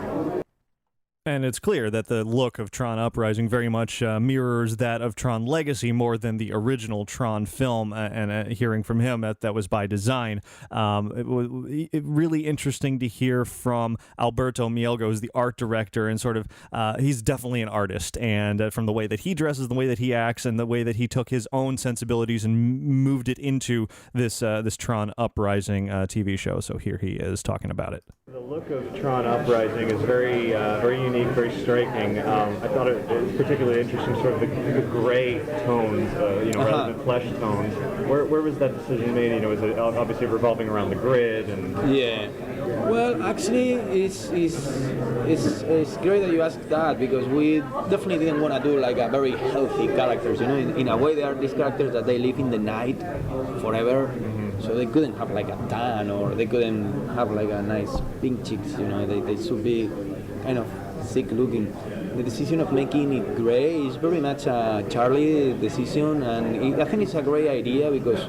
A: And it's clear that the look of Tron Uprising very much mirrors that of Tron Legacy more than the original Tron film. And hearing from him, that was by design. It was really interesting to hear from Alberto Mielgo, who's the art director, and sort of he's definitely an artist. And from the way that he dresses, the way that he acts, and the way that he took his own sensibilities and moved it into this Tron Uprising TV show. So here he is talking about it.
F: The look of Tron Uprising is very unique, very striking. I thought it was particularly interesting, sort of the gray tones, rather than flesh tones. Where was that decision made? Was it obviously revolving around the grid? And
I: yeah. Well, actually, it's great that you asked that, because we definitely didn't want to do like a very healthy characters. In a way, they are these characters that they live in the night forever. So they couldn't have like a tan, or they couldn't have like a nice pink cheeks, they should be kind of sick looking. The decision of making it gray is very much a Charlie decision, and I think it's a great idea because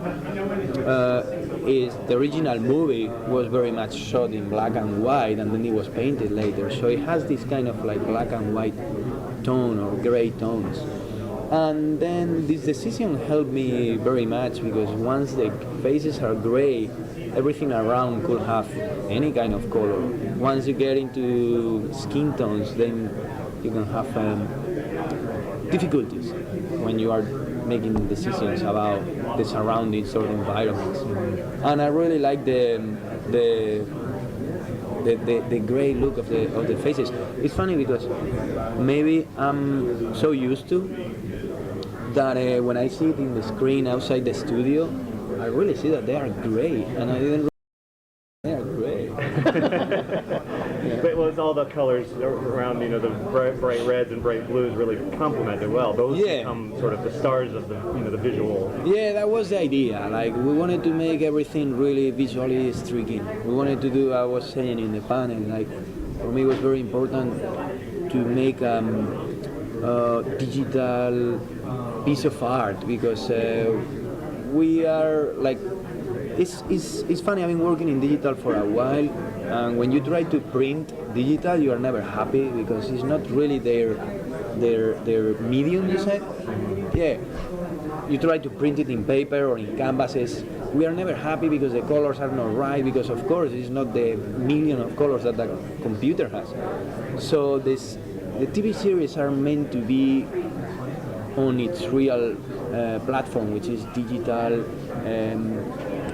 I: the original movie was very much shot in black and white, and then it was painted later. So it has this kind of like black and white tone or gray tones. And then this decision helped me very much, because once the faces are gray, everything around could have any kind of color. Once you get into skin tones, then you can have difficulties when you are making decisions about the surroundings or the environments. And I really like the gray look of the faces. It's funny because maybe I'm so used to that when I see it in the screen outside the studio, I really see that they are gray, and I didn't. They are gray.
F: But it's all the colors around, the bright reds and bright blues really complement it well. Those become sort of the stars of the visual.
I: Yeah, that was the idea. Like, we wanted to make everything really visually striking. We wanted to do, I was saying in the panel, like, for me it was very important to make digital piece of art, because we are like, it's funny. I've been working in digital for a while, and when you try to print digital, you are never happy because it's not really their medium. You said, yeah. You try to print it in paper or in canvases. We are never happy because the colors are not right, because of course it's not the million of colors that the computer has. So the TV series are meant to be on its real platform, which is digital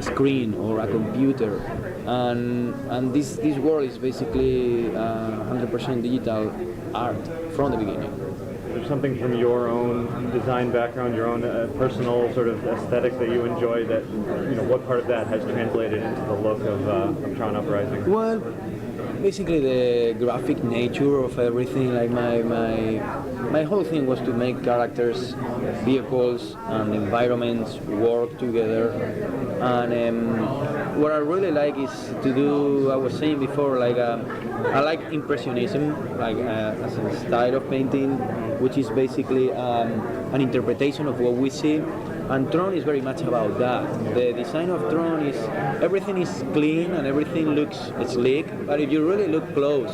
I: screen or a computer, and this world is basically 100% digital art from the beginning.
F: There's something from your own design background, your own personal sort of aesthetic that you enjoy, that what part of that has translated into the look of Tron Uprising?
I: Well, basically the graphic nature of everything. Like my whole thing was to make characters, vehicles, and environments work together. And what I really like is to do, I was saying before, like I like Impressionism, like as a style of painting, which is basically an interpretation of what we see. And Tron is very much about that. The design of Tron is, everything is clean and everything looks sleek, but if you really look close,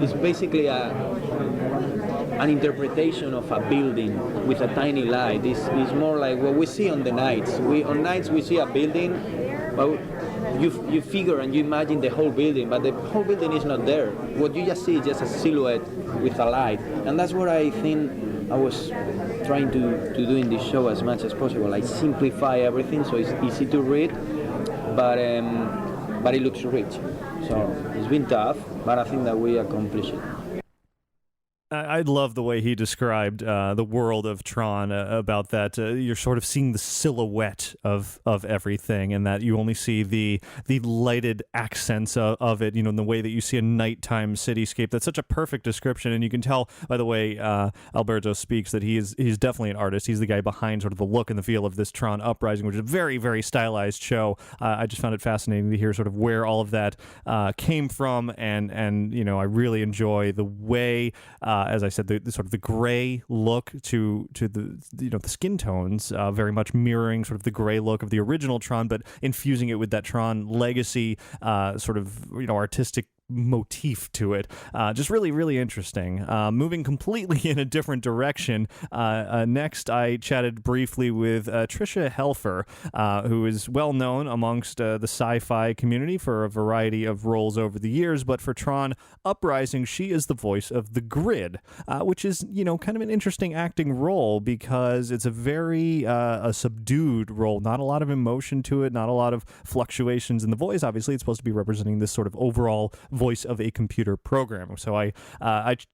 I: it's basically an interpretation of a building with a tiny light. It's more like what we see on the nights. On nights we see a building, but you figure and you imagine the whole building, but the whole building is not there. What you just see is just a silhouette with a light. And that's what I think I was trying to do in this show as much as possible. I simplify everything so it's easy to read, but it looks rich. So it's been tough, but I think that we accomplished it.
A: I love the way he described the world of Tron, about that you're sort of seeing the silhouette of everything, and that you only see the lighted accents of it, in the way that you see a nighttime cityscape. That's such a perfect description, and you can tell by the way Alberto speaks that he's definitely an artist. He's the guy behind sort of the look and the feel of this Tron Uprising, which is a very, very stylized show. I just found it fascinating to hear sort of where all of that came from, and I really enjoy the way as I said, the sort of the gray look to the the skin tones, very much mirroring sort of the gray look of the original Tron, but infusing it with that Tron legacy sort of artistic motif to it. Just really, really interesting. Moving completely in a different direction. Next, I chatted briefly with Tricia Helfer, who is well known amongst the sci-fi community for a variety of roles over the years, but for Tron Uprising, she is the voice of the Grid, which is, kind of an interesting acting role because it's a very a subdued role, not a lot of emotion to it, not a lot of fluctuations in the voice. Obviously, it's supposed to be representing this sort of overall voice of a computer program. So I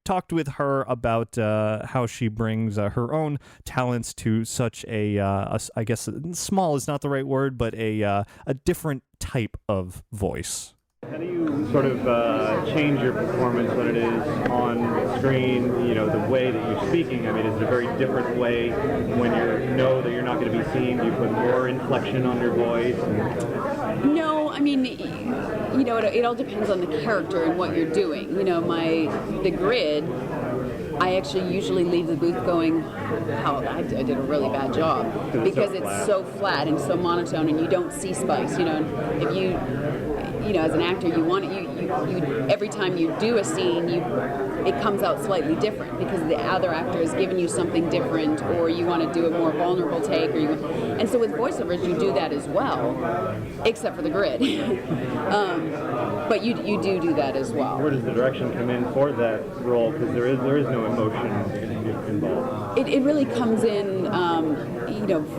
A: talked with her about how she brings her own talents to such I guess small is not the right word, but a different type of voice.
F: How do you sort of change your performance when it is on screen, the way that you're speaking? I mean, is it a very different way when you know that you're not going to be seen? Do you put more inflection on your voice?
J: No, I mean, it all depends on the character and what you're doing. The Grid, I actually usually leave the booth going, I did a really bad job, because it's so flat and so monotone, and you don't see spikes. If you as an actor, you want it. You every time you do a scene, it comes out slightly different because the other actor has given you something different, or you want to do a more vulnerable take, and so with voiceovers, you do that as well, except for the Grid. But you do that as well.
F: Where does the direction come in for that role? Because there is no emotion involved.
J: It really comes in,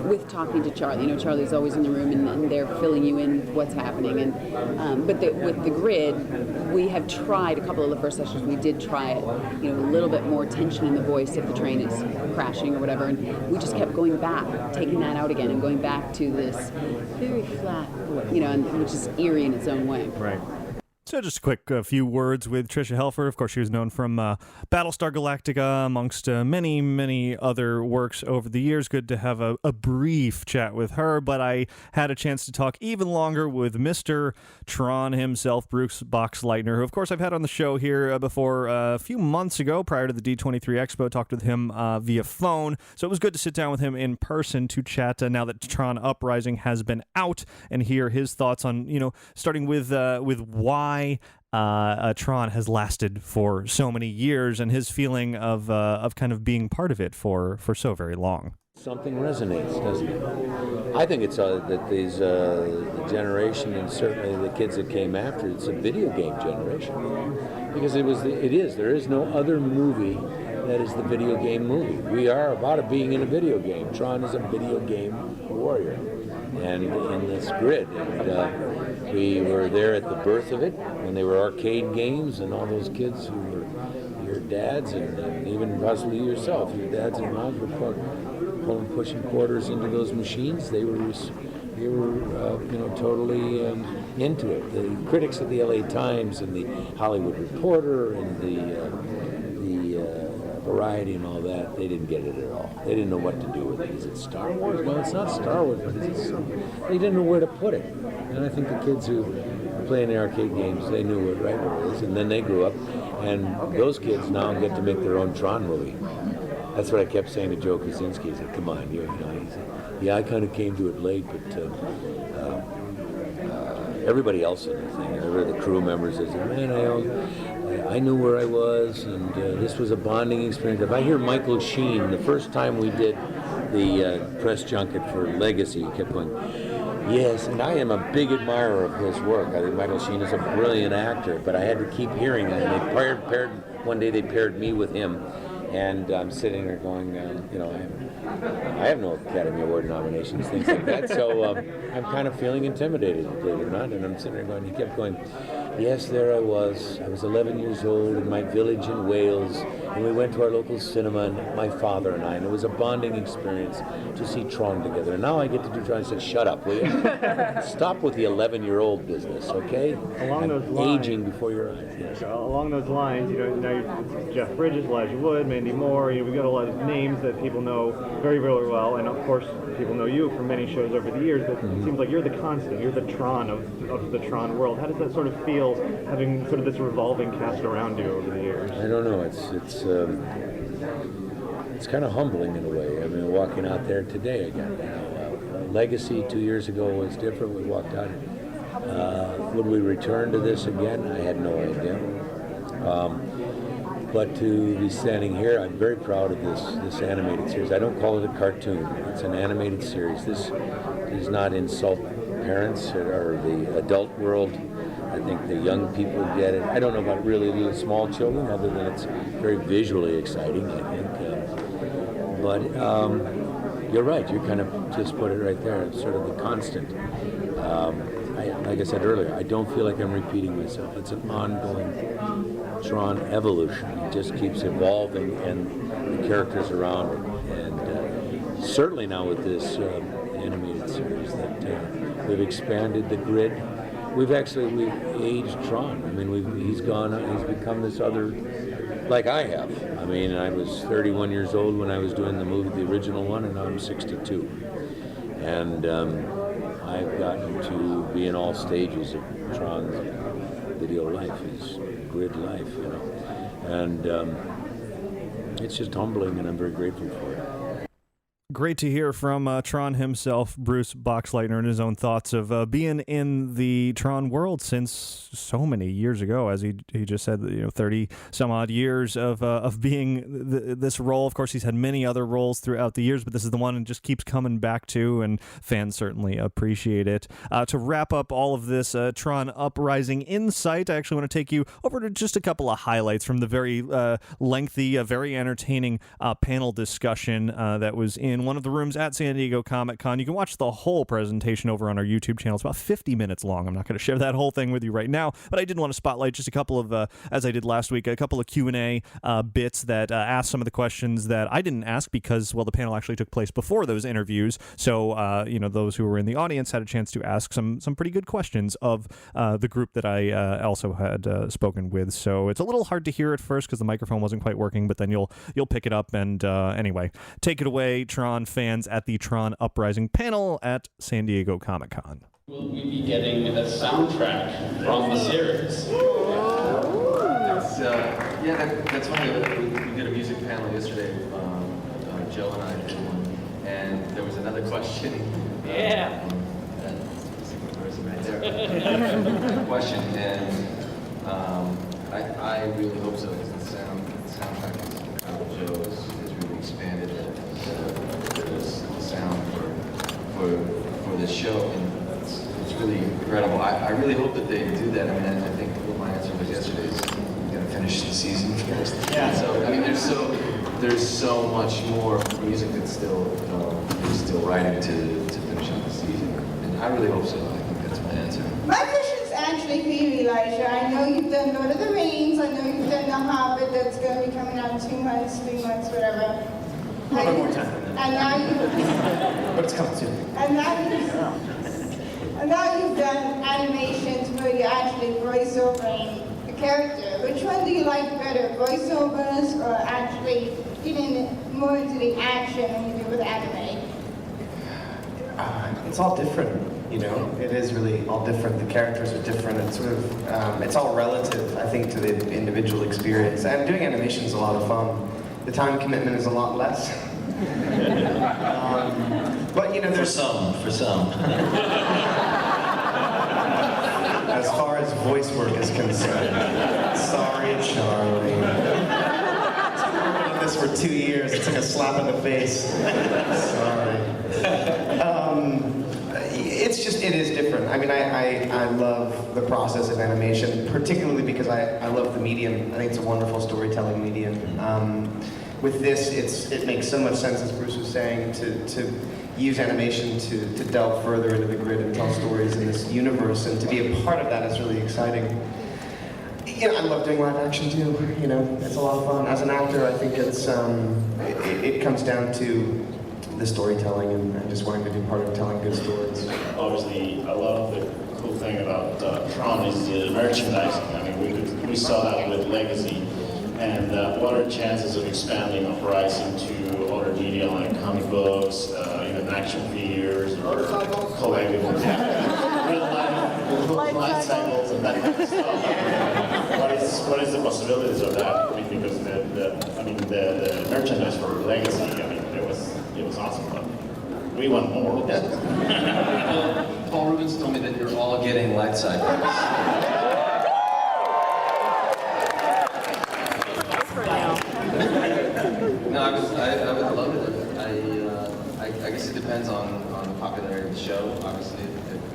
J: with talking to Charlie. Charlie's always in the room, and they're filling you in what's happening. And but with the Grid, we have tried a couple of the first sessions. We did try it, a little bit more tension in the voice if the train is crashing or whatever. And we just kept going back, taking that out again, and going back to this very flat, which is eerie in its own way.
F: Right.
A: So just a quick few words with Tricia Helfer. Of course, she was known from Battlestar Galactica, amongst many, many other works over the years. Good to have a brief chat with her, but I had a chance to talk even longer with Mr. Tron himself, Bruce Boxleitner, who, of course, I've had on the show here before a few months ago, prior to the D23 Expo. Talked with him via phone, so it was good to sit down with him in person to chat now that Tron Uprising has been out and hear his thoughts on, starting with why Tron has lasted for so many years, and his feeling of kind of being part of it for so very long.
K: Something resonates, doesn't it? I think it's that these the generation, and certainly the kids that came after, it's a video game generation, because there is no other movie that is the video game movie. We are about being in a video game. Tron is a video game warrior, and in this Grid, and we were there at the birth of it when they were arcade games, and all those kids who were your dads, and even possibly yourself, your dads and moms were pushing quarters into those machines. They were totally into it. The critics of the LA Times and the Hollywood Reporter and the Variety and all that, they didn't get it at all. They didn't know what to do with it. Is it Star Wars? No, it's not Star Wars, but is it something? They didn't know where to put it. And I think the kids who were playing the arcade games, they knew what right it was, and then they grew up, and those kids now get to make their own Tron movie. That's what I kept saying to Joe Kosinski. He said, "Come on, he said, yeah, I kind of came to it late, but everybody else in the thing, the crew members, said, man, I knew where I was, and this was a bonding experience. If I hear Michael Sheen, the first time we did the press junket for Legacy, he kept going, yes, and I am a big admirer of his work. I think Michael Sheen is a brilliant actor, but I had to keep hearing it. And one day they paired me with him, And I'm sitting there going, I have no Academy Award nominations, things like that. So I'm kind of feeling intimidated, believe it or not. And I'm sitting there going, he kept going, yes, there I was. I was 11 years old in my village in Wales. And we went to our local cinema, and my father and I. And it was a bonding experience to see Tron together. And now I get to do Tron. I said, shut up, will you? Stop with the 11-year-old business, okay?
F: Along those lines,
K: aging before your eyes. Yes.
F: Along those lines, now Jeff Bridges, Elijah Wood, Mandy Moore. We've got a lot of names that people know very, very well, and of course, people know you from many shows over the years. But it seems like you're the constant. You're the Tron of the Tron world. How does that sort of feel, having sort of this revolving cast around you over the years?
K: I don't know. It's kind of humbling in a way. I mean, walking out there today again. Legacy 2 years ago was different. We walked out. Would we return to this again? I had no idea. But to be standing here, I'm very proud of this animated series. I don't call it a cartoon. It's an animated series. This does not insult parents or the adult world. I think the young people get it. I don't know about really little small children, other than it's very visually exciting, I think. But you're right. You kind of just put it right there. It's sort of the constant. Like I said earlier, I don't feel like I'm repeating myself. It's an ongoing Tron evolution. It just keeps evolving, and the characters around it. And certainly now with this animated series, that we've expanded the grid. We've aged Tron. I mean, he's become this other, like I have. I mean, I was 31 years old when I was doing the original one, and now I'm 62. And I've gotten to be in all stages of Tron's video life, his grid life, And it's just humbling, and I'm very grateful for it.
A: Great to hear from Tron himself, Bruce Boxleitner, and his own thoughts of being in the Tron world since so many years ago, as he just said, 30 some odd years of being this role. Of course, he's had many other roles throughout the years, but this is the one and just keeps coming back to, and fans certainly appreciate it. To wrap up all of this Tron Uprising insight, I actually want to take you over to just a couple of highlights from the very lengthy, very entertaining panel discussion that was in one of the rooms at San Diego Comic-Con. You can watch the whole presentation over on our YouTube channel. It's about 50 minutes long. I'm not going to share that whole thing with you right now, but I did want to spotlight just a couple of, as I did last week, a couple of Q&A bits that asked some of the questions that I didn't ask because, well, the panel actually took place before those interviews. So, those who were in the audience had a chance to ask some pretty good questions of the group that I also had spoken with. So it's a little hard to hear at first because the microphone wasn't quite working, but then you'll pick it up. And anyway, take it away, Tron fans, at the Tron Uprising panel at San Diego Comic-Con.
L: Will we be getting a soundtrack from the series?
M: That's funny. We did a music panel yesterday. Joe and I did one, and there was another question.
L: Yeah.
M: That's the person right there. Question, and I really hope so, because the soundtrack is incredible. Joe has really expanded the sound for this show, and it's really incredible. I really hope that they do that. I mean, I think what my answer was yesterday is we got to finish the season first. Yeah. So I mean, there's so much more music that's still writing to finish out the season, and I really hope so. I think that's my answer.
N: My question's actually for you, Elijah. I know you've done Lord of the Rings. I know you've done The Hobbit. That's going to be coming out in 2 months, 3 months, whatever.
M: A little more time.
N: And now
M: But it's coming soon.
N: And now you've done animations where you're actually voiceovering the character. Which one do you like better, voiceovers or actually getting more into the action than you do with anime?
O: It's all different, It is really all different. The characters are different. It's sort of, it's all relative, I think, to the individual experience. And doing animation is a lot of fun. The time commitment is a lot less. But there's
M: for some.
O: As far as voice work is concerned, sorry, Charlie. I've been doing this for 2 years. It's like a slap in the face. Sorry. It is different. I mean, I love the process of animation, particularly because I love the medium. I think it's a wonderful storytelling medium. with this, it makes so much sense, as Bruce was saying, to use animation to delve further into the grid and tell stories in this universe, and to be a part of that is really exciting. You know, I love doing live action too. You know, it's a lot of fun. As an actor, I think it comes down to the storytelling and just wanting to be part of telling good stories.
P: Obviously, a lot of the cool thing about Tron is the merchandising. I mean, we saw that with Legacy. And what are the chances of expanding Uprising to other media like comic books, even action figures, or collectibles, real life cycles and that kind of stuff? What is the possibilities of that? I mean, because the merchandise for Legacy, I mean, it was awesome, but we want more.
M: Paul Rubens told me that you're all getting light cycles. No, I would love it. I guess it depends on the popularity of the show. Obviously,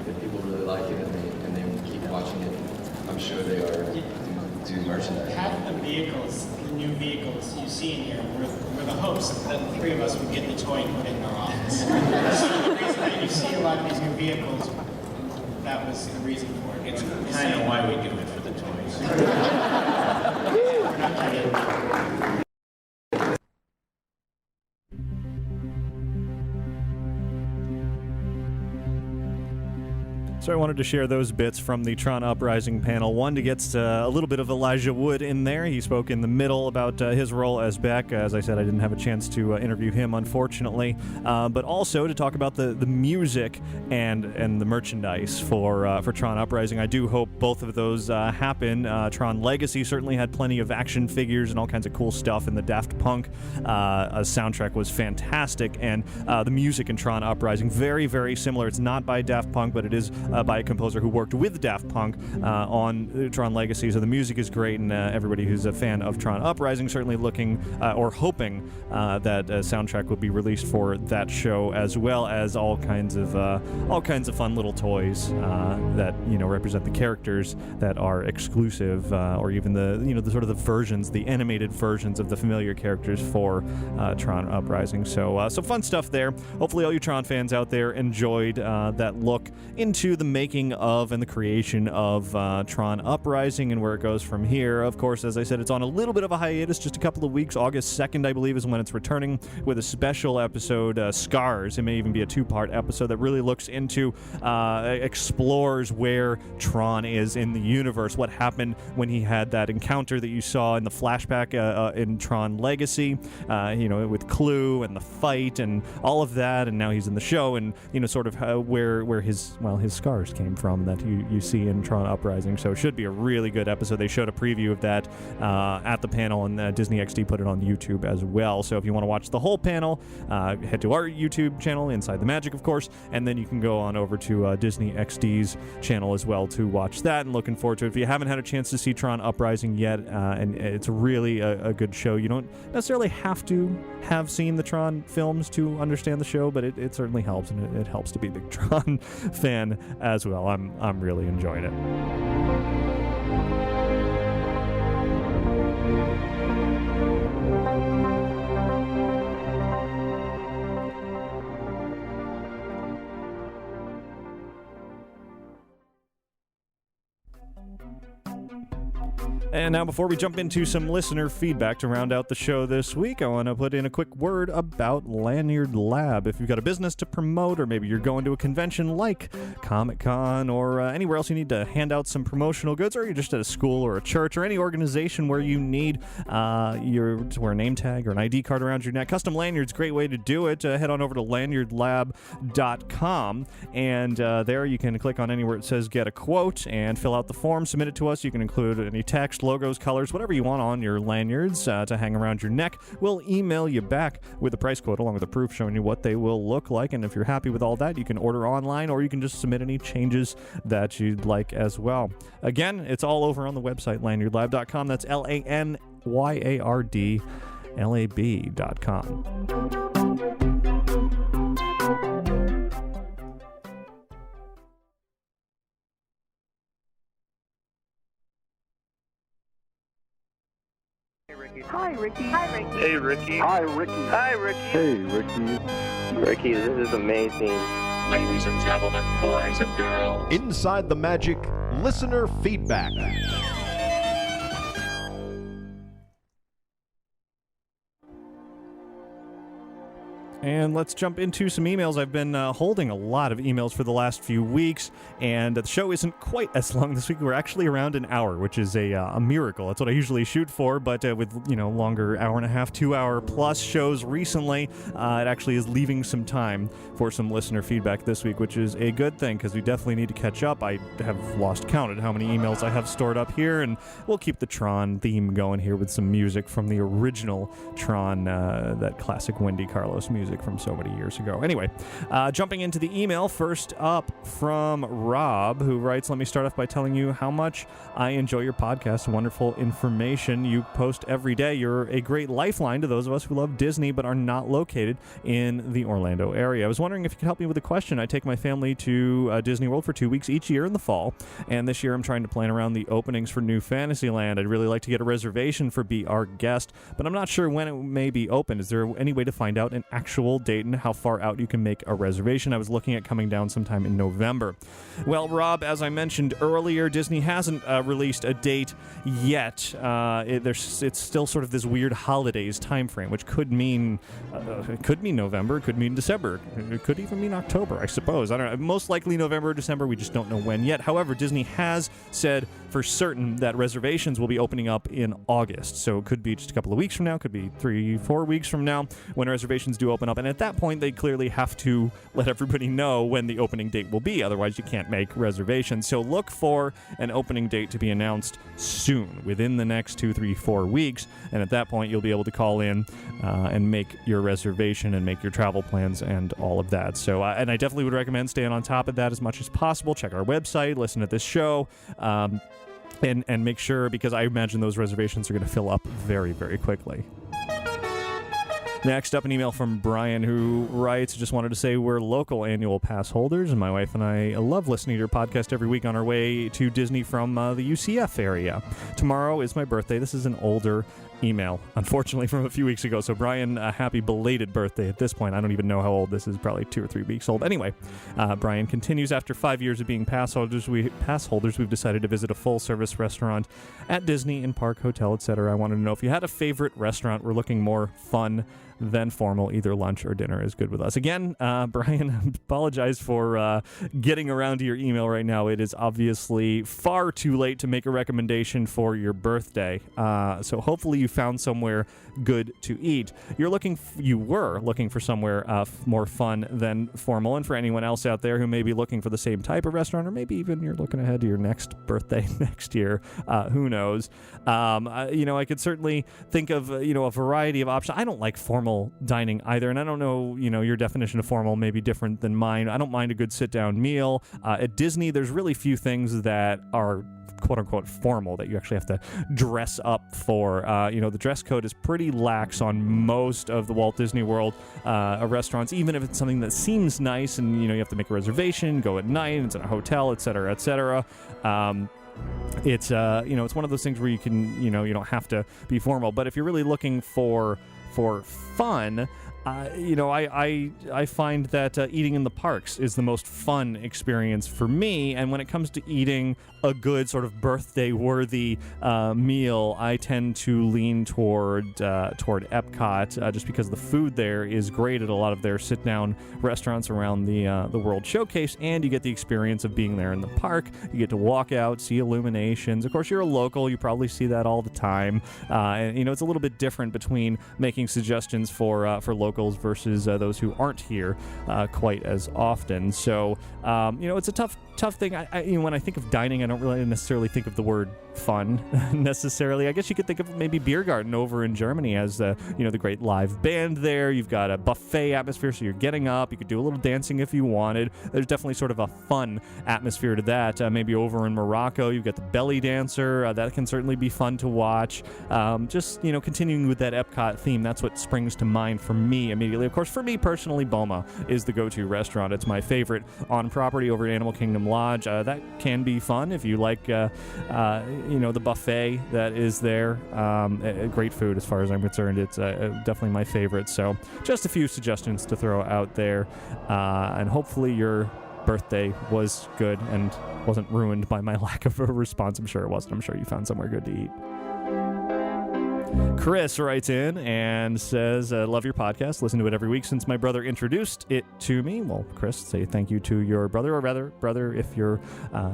M: if people really like it and they keep watching it, I'm sure they are do merchandise.
E: Half the vehicles, the new vehicles you see in here, were the hopes that the three of us would get the toy and put it in our office. So the reason that you see a lot of these new vehicles, that was the reason for it. It's kind of why we do it, for the toys. We're not kidding.
A: So I wanted to share those bits from the Tron Uprising panel. One, to get a little bit of Elijah Wood in there. He spoke in the middle about his role as Beck. As I said, I didn't have a chance to interview him, unfortunately. But also to talk about the music and the merchandise for Tron Uprising. I do hope both of those happen. Tron Legacy certainly had plenty of action figures and all kinds of cool stuff, and the Daft Punk soundtrack was fantastic. And the music in Tron Uprising, very, very similar. It's not by Daft Punk, but it is by a composer who worked with Daft Punk on Tron Legacy. So the music is great, and everybody who's a fan of Tron Uprising certainly looking or hoping that a soundtrack will be released for that show, as well as all kinds of fun little toys that represent the characters that are exclusive, or even the sort of the versions, the animated versions of the familiar characters for Tron Uprising. So fun stuff there. Hopefully all you Tron fans out there enjoyed that look into the making of and the creation of Tron Uprising and where it goes from here. Of course, as I said, it's on a little bit of a hiatus, just a couple of weeks. August 2nd, I believe, is when it's returning with a special episode, Scars. It may even be a two-part episode that really looks into, explores where Tron is in the universe, what happened when he had that encounter that you saw in the flashback in Tron Legacy, with Clue and the fight and all of that, and now he's in the show, and sort of where his scars came from that you see in Tron Uprising. So it should be a really good episode. They showed a preview of that at the panel, and Disney XD put it on YouTube as well. So if you want to watch the whole panel, head to our YouTube channel, Inside the Magic, of course, and then you can go on over to Disney XD's channel as well to watch that, and looking forward to it. If you haven't had a chance to see Tron Uprising yet, and it's really a good show. You don't necessarily have to have seen the Tron films to understand the show, but it certainly helps, and it helps to be a big Tron fan as well. I'm really enjoying it. And now, before we jump into some listener feedback to round out the show this week, I want to put in a quick word about Lanyard Lab. If you've got a business to promote, or maybe you're going to a convention like Comic-Con or anywhere else you need to hand out some promotional goods, or you're just at a school or a church or any organization where you need to wear a name tag or an ID card around your neck, custom lanyards, great way to do it. Head on over to lanyardlab.com, and there you can click on anywhere it says get a quote and fill out the form, submit it to us. You can include any text, logos, colors, whatever you want on your lanyards to hang around your neck. We'll email you back with a price quote along with a proof showing you what they will look like, and if you're happy with all that, you can order online, or you can just submit any changes that you'd like as well. Again, it's all over on the website, lanyardlab.com. That's LANYARDLAB.com.
Q: Hi, Ricky. Hi, Ricky.
R: Hey, Ricky. Hi, Ricky. Hi, Ricky. Hey, Ricky. Ricky, this is amazing.
S: Ladies and gentlemen, boys and girls.
C: Inside the Magic listener feedback.
A: And let's jump into some emails. I've been holding a lot of emails for the last few weeks, and the show isn't quite as long this week. We're actually around an hour, which is a miracle. That's what I usually shoot for, but with longer hour and a half, 2 hour plus shows recently, it actually is leaving some time for some listener feedback this week, which is a good thing because we definitely need to catch up. I have lost count at how many emails I have stored up here, and we'll keep the Tron theme going here with some music from the original Tron, that classic Wendy Carlos music from so many years ago. Anyway, jumping into the email, first up from Rob, who writes, let me start off by telling you how much I enjoy your podcast. Wonderful information you post every day. You're a great lifeline to those of us who love Disney but are not located in the Orlando area. I was wondering if you could help me with a question. I take my family to Disney World for 2 weeks each year in the fall, and this year I'm trying to plan around the openings for New Fantasyland. I'd really like to get a reservation for Be Our Guest, but I'm not sure when it may be open. Is there any way to find out an actual date and how far out you can make a reservation? I was looking at coming down sometime in November. Well, Rob, as I mentioned earlier, Disney hasn't released a date yet. It's still sort of this weird holidays time frame, which could mean November, it could mean December, it could even mean October, I suppose. I don't know. Most likely November or December. We just don't know when yet. However, Disney has said for certain that reservations will be opening up in August. So it could be just a couple of weeks from now, could be 3-4 weeks from now when reservations do open up. And at that point, they clearly have to let everybody know when the opening date will be. Otherwise, you can't make reservations. So look for an opening date to be announced soon, within the next 2, 3, 4 weeks. And at that point, you'll be able to call in and make your reservation and make your travel plans and all of that. So, and I definitely would recommend staying on top of that as much as possible. Check our website, listen to this show, and make sure, because I imagine those reservations are going to fill up very, very quickly. Next up, an email from Brian, who writes, just wanted to say we're local annual pass holders, and my wife and I love listening to your podcast every week on our way to Disney from the UCF area. Tomorrow is my birthday. This is an older email, unfortunately, from a few weeks ago. So, Brian, happy belated birthday at this point. I don't even know how old this is, probably 2 or 3 weeks old. Anyway, Brian continues, after 5 years of being pass holders, we've decided to visit a full-service restaurant at Disney, in park, hotel, etc. I wanted to know if you had a favorite restaurant. We're looking more fun than formal. Either lunch or dinner is good with us. Again, Brian, I apologize for getting around to your email right now. It is obviously far too late to make a recommendation for your birthday. So hopefully you found somewhere good to eat. You were looking for somewhere more fun than formal. And for anyone else out there who may be looking for the same type of restaurant, or maybe even you're looking ahead to your next birthday next year, who knows? I could certainly think of a variety of options. I don't like formal dining either, and I don't know, your definition of formal may be different than mine. I don't mind a good sit-down meal. At Disney, there's really few things that are quote-unquote formal that you actually have to dress up for. The dress code is pretty lax on most of the Walt Disney World restaurants, even if it's something that seems nice and, you have to make a reservation, go at night, it's in a hotel, etc., etc. It's one of those things where you can, you don't have to be formal. But if you're really looking for fun, I find that eating in the parks is the most fun experience for me. And when it comes to eating a good sort of birthday-worthy meal, I tend to lean toward Epcot, just because the food there is great at a lot of their sit-down restaurants around the World Showcase, and you get the experience of being there in the park. You get to walk out, see illuminations. Of course, you're a local; you probably see that all the time. And it's a little bit different between making suggestions for locals versus those who aren't here quite as often. So it's a tough thing. When I think of dining, I don't really necessarily think of the word fun necessarily. I guess you could think of maybe Beer Garden over in Germany as the great live band there. You've got a buffet atmosphere, so you're getting up. You could do a little dancing if you wanted. There's definitely sort of a fun atmosphere to that. Maybe over in Morocco, you've got the belly dancer. That can certainly be fun to watch. Continuing with that Epcot theme, that's what springs to mind for me immediately. Of course, for me personally, Boma is the go-to restaurant. It's my favorite on property over at Animal Kingdom Kingdom Lodge. That can be fun if you like, the buffet that is there. Great food as far as I'm concerned. It's definitely my favorite. So just a few suggestions to throw out there. And hopefully your birthday was good and wasn't ruined by my lack of a response. I'm sure it wasn't. I'm sure you found somewhere good to eat. Chris writes in and says, love your podcast. Listen to it every week since my brother introduced it to me. Well, Chris, say thank you to your brother, or rather, brother, if you're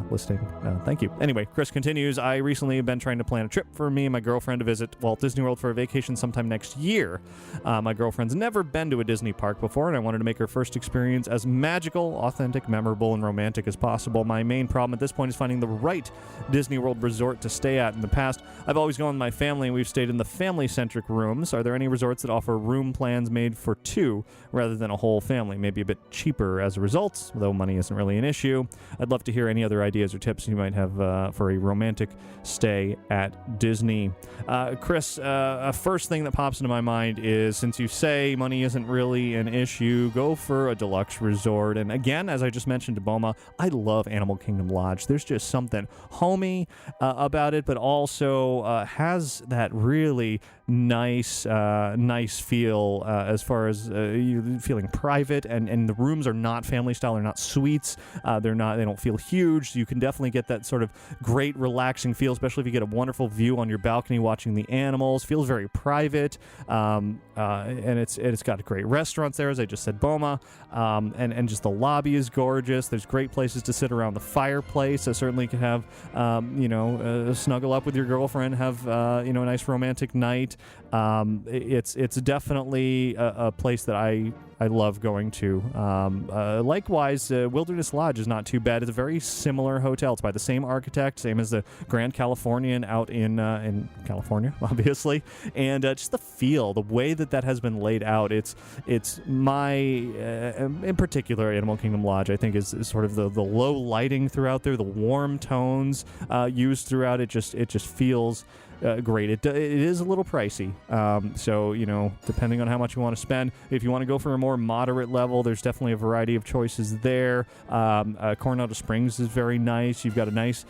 A: listening. Thank you. Anyway, Chris continues, I recently have been trying to plan a trip for me and my girlfriend to visit Walt Disney World for a vacation sometime next year. My girlfriend's never been to a Disney park before, and I wanted to make her first experience as magical, authentic, memorable, and romantic as possible. My main problem at this point is finding the right Disney World resort to stay at. In the past, I've always gone with my family, and we've stayed in the family-centric rooms. Are there any resorts that offer room plans made for two rather than a whole family? Maybe a bit cheaper as a result, though money isn't really an issue. I'd love to hear any other ideas or tips you might have for a romantic stay at Disney. Chris, first thing that pops into my mind is, since you say money isn't really an issue, go for a deluxe resort. And again, as I just mentioned to Boma, I love Animal Kingdom Lodge. There's just something homey about it, but also has that really nice feel as far as you feeling private, and the rooms are not family style, they're not suites, they don't feel huge. You can definitely get that sort of great relaxing feel, especially if you get a wonderful view on your balcony watching the animals. Feels very private, and it's got great restaurants there, as I just said, Boma, and just the lobby is gorgeous. There's great places to sit around the fireplace. I certainly could have snuggle up with your girlfriend, have a nice romantic night. It's definitely a place that I love going to. Likewise, Wilderness Lodge is not too bad. It's a very similar hotel. It's by the same architect, same as the Grand Californian out in California, obviously. And just the feel, the way that has been laid out, it's my, in particular, Animal Kingdom Lodge, I think is sort of the low lighting throughout there, the warm tones used throughout. It just feels great. It is a little pricey, so depending on how much you want to spend. If you want to go for a more moderate level, there's definitely a variety of choices there. Coronado Springs is very nice. You've got a nice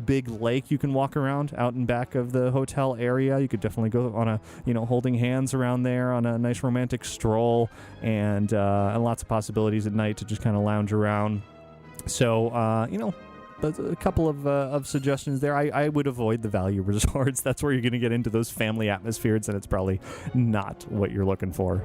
A: big lake you can walk around out in back of the hotel area. You could definitely go on a holding hands around there on a nice romantic stroll, and lots of possibilities at night to just kind of lounge around. So a couple of suggestions there. I would avoid the value resorts. That's where you're going to get into those family atmospheres, and it's probably not what you're looking for.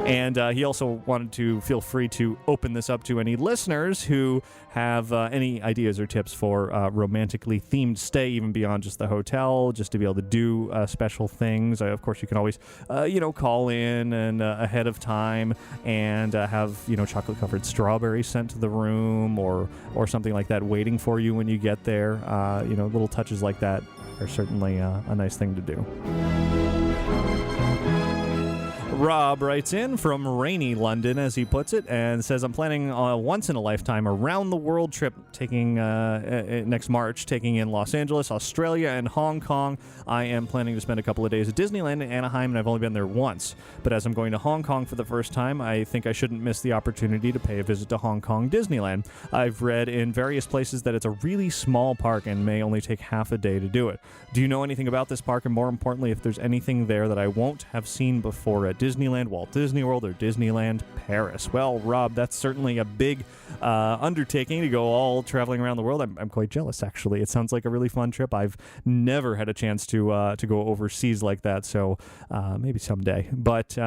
A: And he also wanted to feel free to open this up to any listeners who have any ideas or tips for romantically themed stay, even beyond just the hotel, just to be able to do special things. Of course, you can always, call in and ahead of time and have, chocolate-covered strawberries sent to the room or something like that waiting for you when you get there. Little touches like that are certainly a nice thing to do. Rob writes in from rainy London, as he puts it, and says, I'm planning a once-in-a-lifetime around-the-world trip taking next March, taking in Los Angeles, Australia, and Hong Kong. I am planning to spend a couple of days at Disneyland and Anaheim, and I've only been there once. But as I'm going to Hong Kong for the first time, I think I shouldn't miss the opportunity to pay a visit to Hong Kong Disneyland. I've read in various places that it's a really small park and may only take half a day to do it. Do you know anything about this park, and more importantly, if there's anything there that I won't have seen before at Disneyland, Walt Disney World, or Disneyland Paris? Well, Rob, that's certainly a big undertaking to go all traveling around the world. I'm quite jealous, actually. It sounds like a really fun trip. I've never had a chance to go overseas like that, so maybe someday. But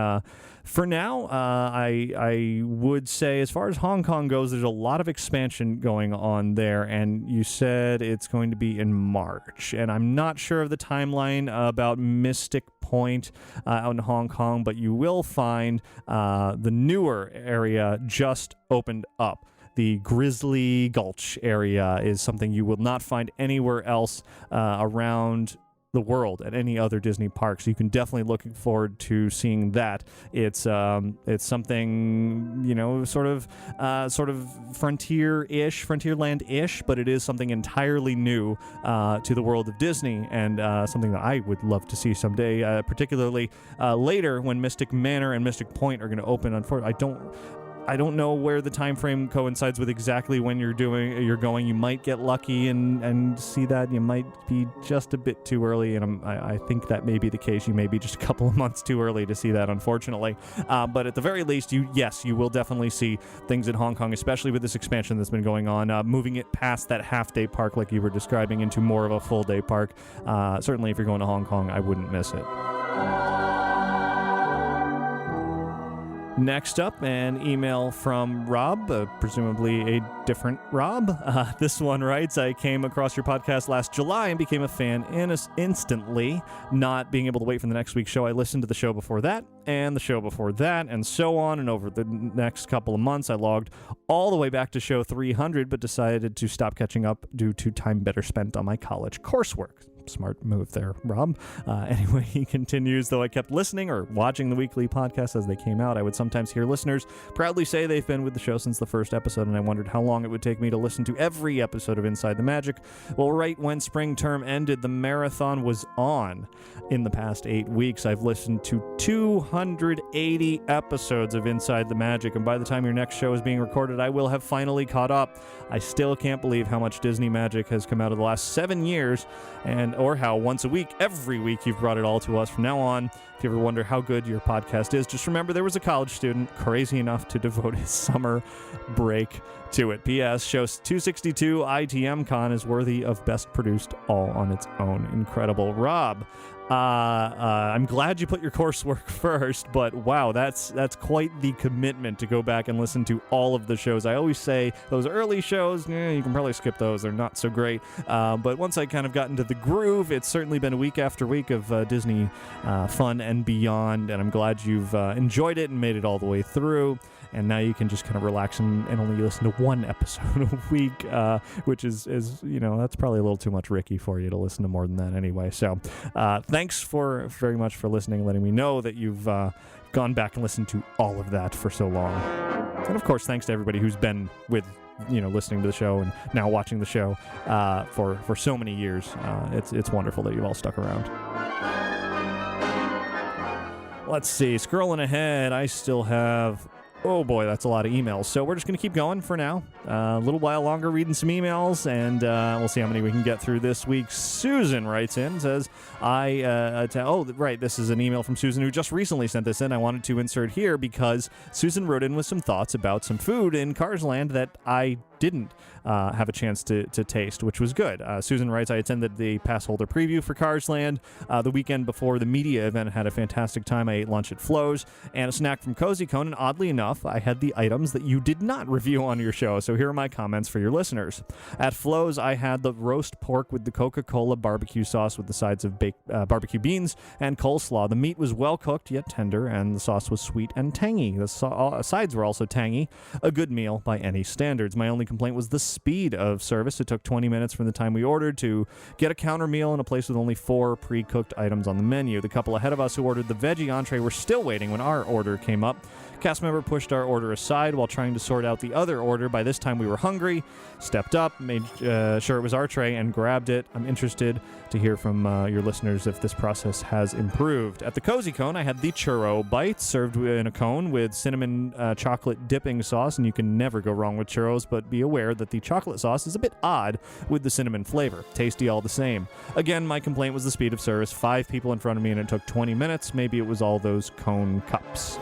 A: for now, I would say, as far as Hong Kong goes, there's a lot of expansion going on there, and you said it's going to be in March, and I'm not sure of the timeline about Mystic Point out in Hong Kong, but you will find the newer area just opened up. The Grizzly Gulch area is something you will not find anywhere else around the world at any other Disney park, so you can definitely look forward to seeing that. It's something sort of Frontierland-ish, but it is something entirely new to the world of Disney, and something that I would love to see someday, particularly later when Mystic Manor and Mystic Point are going to open. Unfortunately, I don't know where the time frame coincides with exactly when you're going. You might get lucky and see that. You might be just a bit too early, and I think that may be the case. You may be just a couple of months too early to see that, unfortunately. But at the very least, you will definitely see things in Hong Kong, especially with this expansion that's been going on, moving it past that half-day park like you were describing into more of a full-day park. Certainly, if you're going to Hong Kong, I wouldn't miss it. Next up, an email from Rob, presumably a different Rob. This one writes, I came across your podcast last July and became a fan instantly. Not being able to wait for the next week's show, I listened to the show before that, and the show before that, and so on. And over the next couple of months, I logged all the way back to show 300, but decided to stop catching up due to time better spent on my college coursework. Smart move there, Rob. Anyway, he continues, though I kept listening or watching the weekly podcasts as they came out, I would sometimes hear listeners proudly say they've been with the show since the first episode, and I wondered how long it would take me to listen to every episode of Inside the Magic. Well, right when spring term ended, the marathon was on. In the past 8 weeks, I've listened to 280 episodes of Inside the Magic, and by the time your next show is being recorded, I will have finally caught up. I still can't believe how much Disney magic has come out of the last 7 years, or how once a week, every week, you've brought it all to us from now on. If you ever wonder how good your podcast is, just remember there was a college student crazy enough to devote his summer break to it. P.S. Show 262 ITM Con is worthy of best produced all on its own. Incredible. Rob, I'm glad you put your coursework first, but wow, that's quite the commitment to go back and listen to all of the shows. I always say those early shows, you can probably skip those. They're not so great. But once I kind of got into the groove, it's certainly been a week after week of Disney fun and beyond, and I'm glad you've enjoyed it and made it all the way through. And now you can just kind of relax and only listen to one episode a week, which is that's probably a little too much Ricky for you to listen to more than that anyway. So thanks very much for listening and letting me know that you've gone back and listened to all of that for so long. And of course, thanks to everybody who's been with listening to the show and now watching the show for so many years. It's wonderful that you've all stuck around. Let's see. Scrolling ahead, I still have... Oh boy, that's a lot of emails. So we're just going to keep going for now. A little while longer reading some emails, and we'll see how many we can get through this week. Susan writes in, says, this is an email from Susan who just recently sent this in. I wanted to insert here because Susan wrote in with some thoughts about some food in Cars Land that I didn't have a chance to taste, which was good. Susan writes, I attended the pass holder preview for Cars Land the weekend before the media event. Had a fantastic time. I ate lunch at Flo's and a snack from Cozy Cone, and oddly enough, I had the items that you did not review on your show, so here are my comments for your listeners. At Flo's, I had the roast pork with the Coca-Cola barbecue sauce with the sides of barbecue beans and coleslaw. The meat was well cooked yet tender, and the sauce was sweet and tangy. The sides were also tangy. A good meal by any standards. My only complaint was the speed of service. It took 20 minutes from the time we ordered to get a counter meal in a place with only 4 pre-cooked items on the menu. The couple ahead of us who ordered the veggie entree were still waiting when our order came up. Cast member pushed our order aside while trying to sort out the other order. By this time we were hungry, stepped up, made sure it was our tray, and grabbed it. I'm interested to hear from your listeners if this process has improved. At the Cozy Cone, I had the churro bites served in a cone with cinnamon chocolate dipping sauce, and you can never go wrong with churros, but be aware that the chocolate sauce is a bit odd with the cinnamon flavor. Tasty all the same. Again, my complaint was the speed of service. 5 people in front of me, and it took 20 minutes. Maybe it was all those cone cups.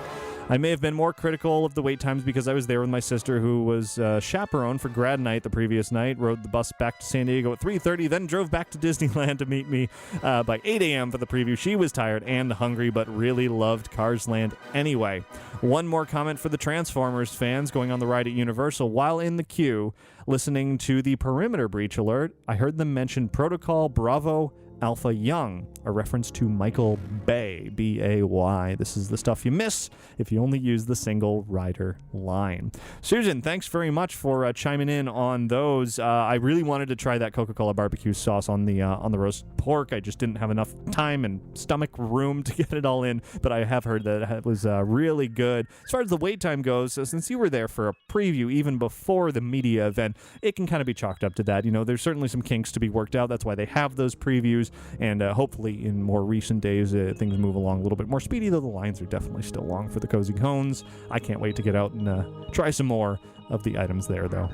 A: I may have been more critical of the wait times because I was there with my sister, who was chaperone for grad night the previous night, rode the bus back to San Diego at 3:30, then drove back to Disneyland to meet me by 8 a.m. for the preview. She was tired and hungry, but really loved Cars Land anyway. One more comment for the Transformers fans going on the ride at Universal. While in the queue, listening to the Perimeter Breach alert, I heard them mention Protocol Bravo Alpha Young, a reference to Michael Bay, B-A-Y. This is the stuff you miss if you only use the single rider line. Susan, thanks very much for chiming in on those. I really wanted to try that Coca-Cola barbecue sauce on the roast pork. I just didn't have enough time and stomach room to get it all in, but I have heard that it was really good. As far as the wait time goes, since you were there for a preview even before the media event, it can kind of be chalked up to that. There's certainly some kinks to be worked out. That's why they have those previews. queues, and hopefully in more recent days things move along a little bit more speedy, though the lines are definitely still long for the Cozy Cones. I can't wait to get out and try some more of the items there, though.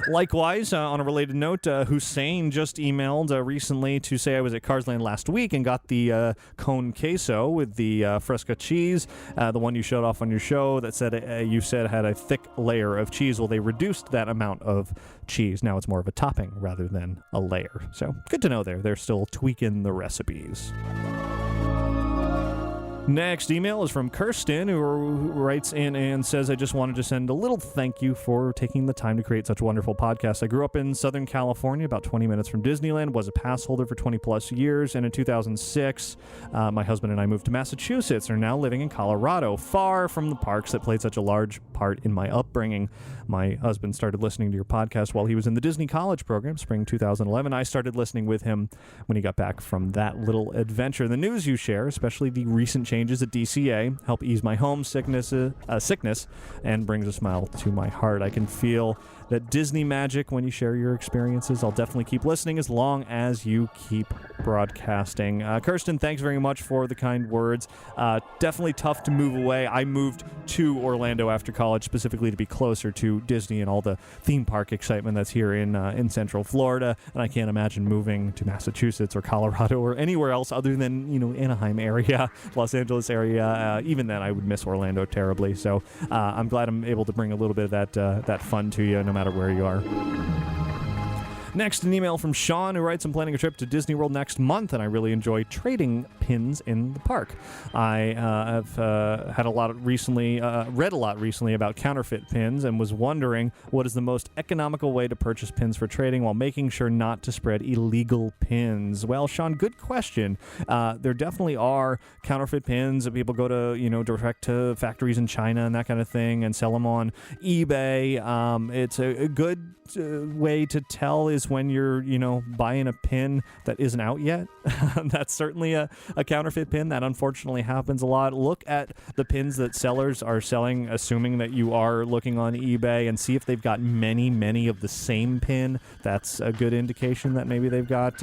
A: Likewise, on a related note, Hussein just emailed recently to say I was at Carsland last week and got the cone queso with the fresca cheese, the one you showed off on your show that said you said had a thick layer of cheese. Well, they reduced that amount of cheese. Now it's more of a topping rather than a layer. So good to know there. They're still tweaking the recipes. Next email is from Kirsten, who writes in and says, I just wanted to send a little thank you for taking the time to create such a wonderful podcast. I grew up in Southern California, about 20 minutes from Disneyland, was a pass holder for 20 plus years, and in 2006, my husband and I moved to Massachusetts and are now living in Colorado, far from the parks that played such a large part in my upbringing. My husband started listening to your podcast while he was in the Disney College program, spring 2011. I started listening with him when he got back from that little adventure. The news you share, especially the recent changes at DCA, help ease my homesickness and brings a smile to my heart. I can feel that Disney magic when you share your experiences. I'll definitely keep listening as long as you keep broadcasting. Kirsten, thanks very much for the kind words. Definitely tough to move away. I moved to Orlando after college specifically to be closer to Disney and all the theme park excitement that's here in Central Florida, and I can't imagine moving to Massachusetts or Colorado or anywhere else other than, Anaheim area, Los Angeles area. Even then, I would miss Orlando terribly. So I'm glad I'm able to bring a little bit of that fun to you, no matter where you are. Next, an email from Sean, who writes, I'm planning a trip to Disney World next month, and I really enjoy trading pins in the park. I have read a lot recently about counterfeit pins and was wondering what is the most economical way to purchase pins for trading while making sure not to spread illegal pins. Well, Sean, good question. There definitely are counterfeit pins that people go to, direct to factories in China and that kind of thing and sell them on eBay. It's a good way to tell is when you're, buying a pin that isn't out yet. That's certainly a counterfeit pin. That unfortunately happens a lot. Look at the pins that sellers are selling, assuming that you are looking on eBay, and see if they've got many of the same pin. That's a good indication that maybe they've got,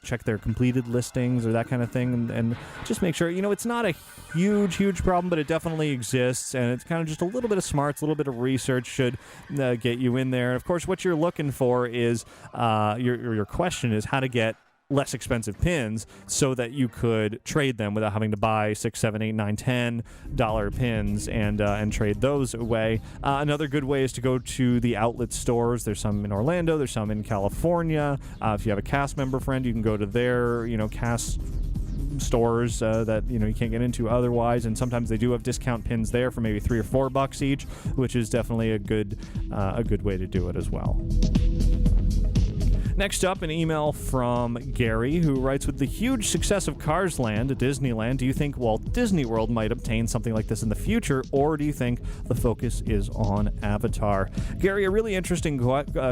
A: check their completed listings or that kind of thing, and just make sure, it's not a huge problem, but it definitely exists, and it's kind of just a little bit of smarts, a little bit of research should get you in there. And of course, what you're looking for is, your question is how to get less expensive pins so that you could trade them without having to buy $6, $7, $8, $9, $10 pins and trade those away. Another good way is to go to the outlet stores. There's some in Orlando. There's some in California. If you have a cast member friend, you can go to their, cast stores that you can't get into otherwise, and sometimes they do have discount pins there for maybe $3 or $4 each, which is definitely a good way to do it as well. Next up, an email from Gary, who writes, with the huge success of Cars Land at Disneyland, do you think Walt Disney World might obtain something like this in the future, or do you think the focus is on Avatar? Gary, a really interesting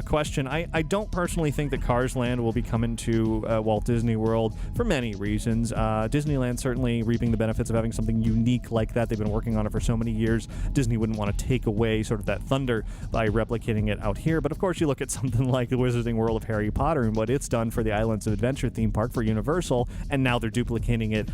A: question. I don't personally think that Cars Land will be coming to Walt Disney World for many reasons. Disneyland certainly reaping the benefits of having something unique like that. They've been working on it for so many years. Disney wouldn't want to take away sort of that thunder by replicating it out here. But of course, you look at something like the Wizarding World of Harry Potter and what it's done for the Islands of Adventure theme park for Universal, and now they're duplicating it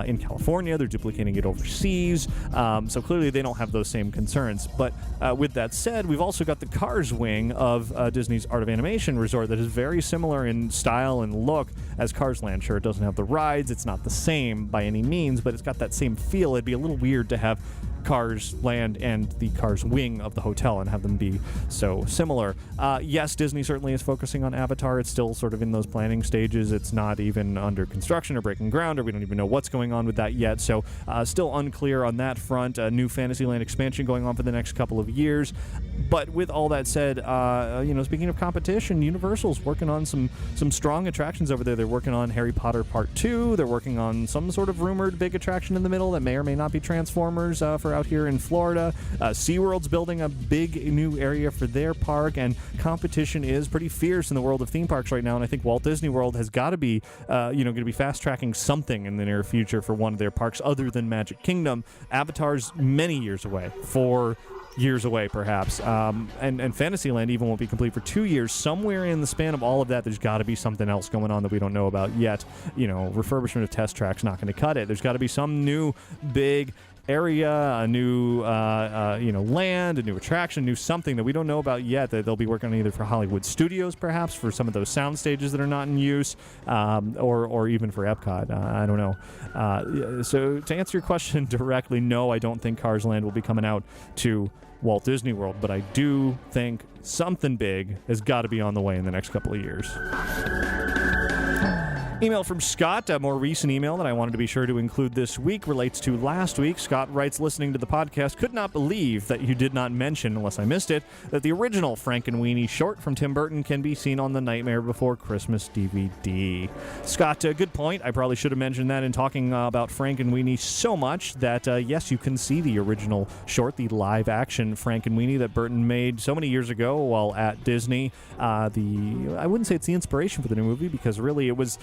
A: in California, they're duplicating it overseas, so clearly they don't have those same concerns. But with that said, we've also got the Cars wing of Disney's Art of Animation Resort that is very similar in style and look as Cars Land. Sure, it doesn't have the rides, it's not the same by any means, but it's got that same feel. It'd be a little weird to have Cars Land and the Cars wing of the hotel and have them be so similar. Yes, Disney certainly is focusing on Avatar. It's still sort of in those planning stages. It's not even under construction or breaking ground, or we don't even know what's going on with that yet. So still unclear on that front. A new Fantasyland expansion going on for the next couple of years. But with all that said, speaking of competition, Universal's working on some strong attractions over there. They're working on Harry Potter Part 2. They're working on some sort of rumored big attraction in the middle that may or may not be Transformers for out here in Florida. SeaWorld's building a big new area for their park, and competition is pretty fierce in the world of theme parks right now, and I think Walt Disney World has got to be going to be fast-tracking something in the near future for one of their parks other than Magic Kingdom. Avatar's many years away. For years away, perhaps. And Fantasyland even won't be complete for 2 years. Somewhere in the span of all of that, there's got to be something else going on that we don't know about yet. Refurbishment of Test Track's not going to cut it. There's got to be some new big area, a new land, a new attraction, new something that we don't know about yet that they'll be working on either for Hollywood Studios, perhaps, for some of those sound stages that are not in use, or even for Epcot. I don't know. So to answer your question directly, no, I don't think Cars Land will be coming out to Walt Disney World, but I do think something big has got to be on the way in the next couple of years. Email from Scott, a more recent email that I wanted to be sure to include this week, relates to last week. Scott writes, listening to the podcast, could not believe that you did not mention, unless I missed it, that the original Frankenweenie short from Tim Burton can be seen on the Nightmare Before Christmas DVD. Scott, good point. I probably should have mentioned that in talking about Frankenweenie so much that, yes, you can see the original short, the live-action Frankenweenie that Burton made so many years ago while at Disney. I wouldn't say it's the inspiration for the new movie, because really it was...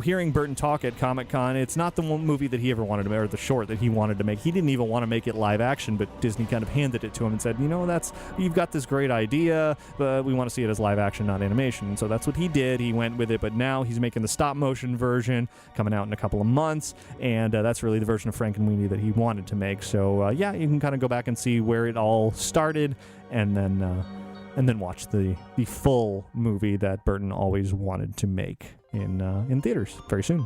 A: hearing Burton talk at Comic-Con, it's not the one movie that he ever wanted to make, or the short that he wanted to make. He didn't even want to make it live action, but Disney kind of handed it to him and said, you've got this great idea, but we want to see it as live action, not animation. And so that's what he did. He went with it, but now he's making the stop motion version coming out in a couple of months, and that's really the version of Frankenweenie that he wanted to make. So you can kind of go back and see where it all started, and then watch the full movie that Burton always wanted to make in theaters very soon.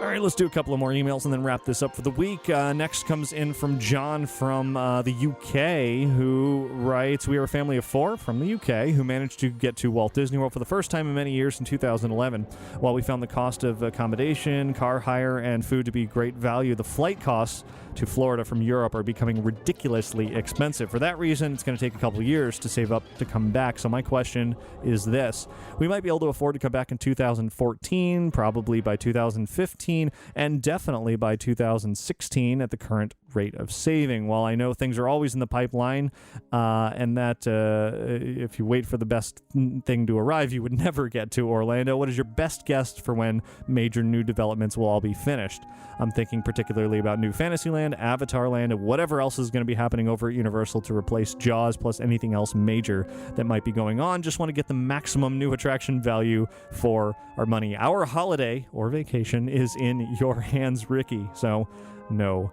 A: All right, let's do a couple of more emails and then wrap this up for the week. Next comes in from John from the UK, who writes, we are a family of 4 from the UK who managed to get to Walt Disney World for the first time in many years in 2011. While we found the cost of accommodation, car hire, and food to be great value, the flight costs to Florida from Europe are becoming ridiculously expensive. For that reason, it's going to take a couple of years to save up to come back. So my question is this. We might be able to afford to come back in 2014, probably by 2015, and definitely by 2016 at the current rate of saving. While I know things are always in the pipeline, and that if you wait for the best thing to arrive, you would never get to Orlando, what is your best guess for when major new developments will all be finished? I'm thinking particularly about New Fantasyland, Avatar Land, and whatever else is going to be happening over at Universal to replace Jaws, plus anything else major that might be going on. Just want to get the maximum new attraction value for our money. Our holiday or vacation is in your hands, Ricky, so no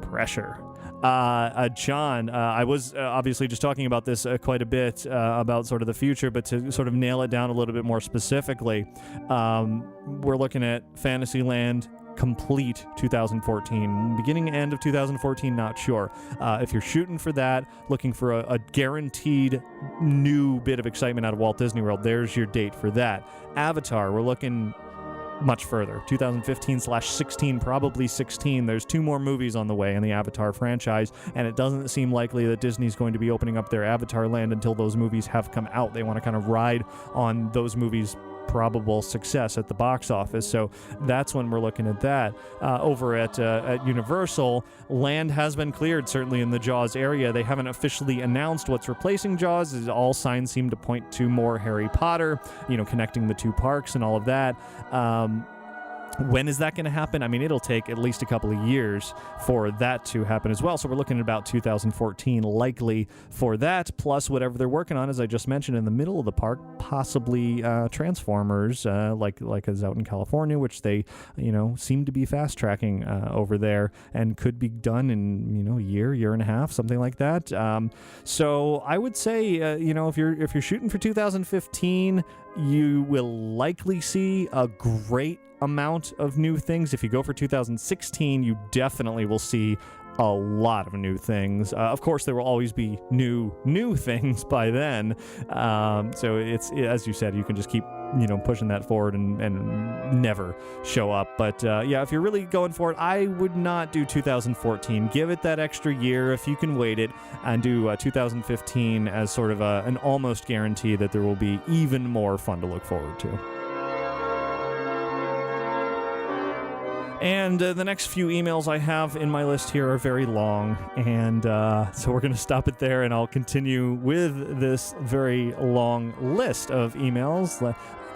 A: pressure. John, I was obviously just talking about this quite a bit about sort of the future, but to sort of nail it down a little bit more specifically, we're looking at Fantasyland complete 2014, beginning end of 2014, not sure. If you're shooting for that, looking for a guaranteed new bit of excitement out of Walt Disney World, there's your date for that. Avatar, we're looking much further, 2015/16, probably 16. There's 2 more movies on the way in the Avatar franchise, and it doesn't seem likely that Disney's going to be opening up their Avatar land until those movies have come out. They want to kind of ride on those movies' probable success at the box office, so that's when we're looking at that. Over at Universal, land has been cleared, certainly in the Jaws area. They haven't officially announced what's replacing Jaws. All signs seem to point to more Harry Potter, connecting the 2 parks and all of that. When is that going to happen? I mean, it'll take at least a couple of years for that to happen as well. So we're looking at about 2014 likely for that, plus whatever they're working on, as I just mentioned, in the middle of the park, possibly Transformers, like is out in California, which they, seem to be fast-tracking over there and could be done in, a year and a half, something like that. So I would say, if you're shooting for 2015, you will likely see a great amount of new things. If you go for 2016, you definitely will see a lot of new things. Of course, there will always be new things by then. So it's, as you said, you can just keep pushing that forward and never show up. But if you're really going for it, I would not do 2014. Give it that extra year if you can wait it, and do 2015 as sort of an almost guarantee that there will be even more fun to look forward to. And the next few emails I have in my list here are very long, and so we're going to stop it there, and I'll continue with this very long list of emails.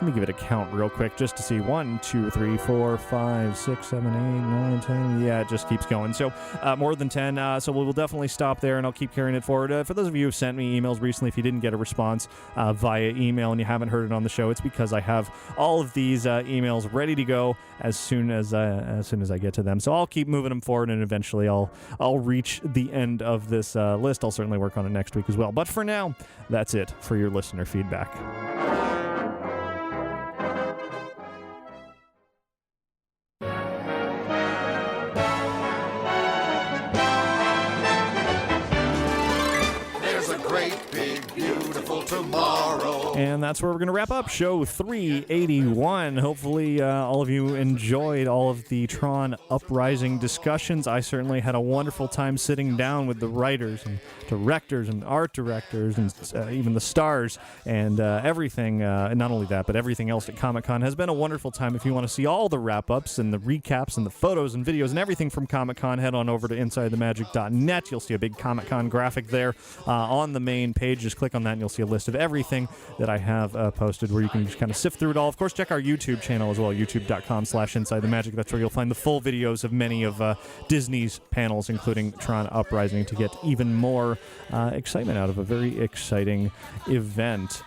A: Let me give it a count real quick just to see. 1, 2, 3, 4, 5, 6, 7, 8, 9, 10. Yeah, it just keeps going. So more than 10. So we will definitely stop there, and I'll keep carrying it forward. For those of you who've sent me emails recently, if you didn't get a response via email and you haven't heard it on the show, it's because I have all of these emails ready to go as soon as I get to them. So I'll keep moving them forward, and eventually I'll reach the end of this list. I'll certainly work on it next week as well. But for now, that's it for your listener feedback. And that's where we're going to wrap up show 381. Hopefully all of you enjoyed all of the Tron Uprising discussions. I certainly had a wonderful time sitting down with the writers and directors and art directors and even the stars and everything. And not only that, but everything else at Comic-Con has been a wonderful time. If you want to see all the wrap-ups and the recaps and the photos and videos and everything from Comic-Con, head on over to InsideTheMagic.net. You'll see a big Comic-Con graphic there on the main page. Just click on that and you'll see a list of everything that I have posted where you can just kind of sift through it all. Of course, check our YouTube channel as well, youtube.com/InsideTheMagic. That's where you'll find the full videos of many of Disney's panels, including Tron Uprising, to get even more excitement out of a very exciting event.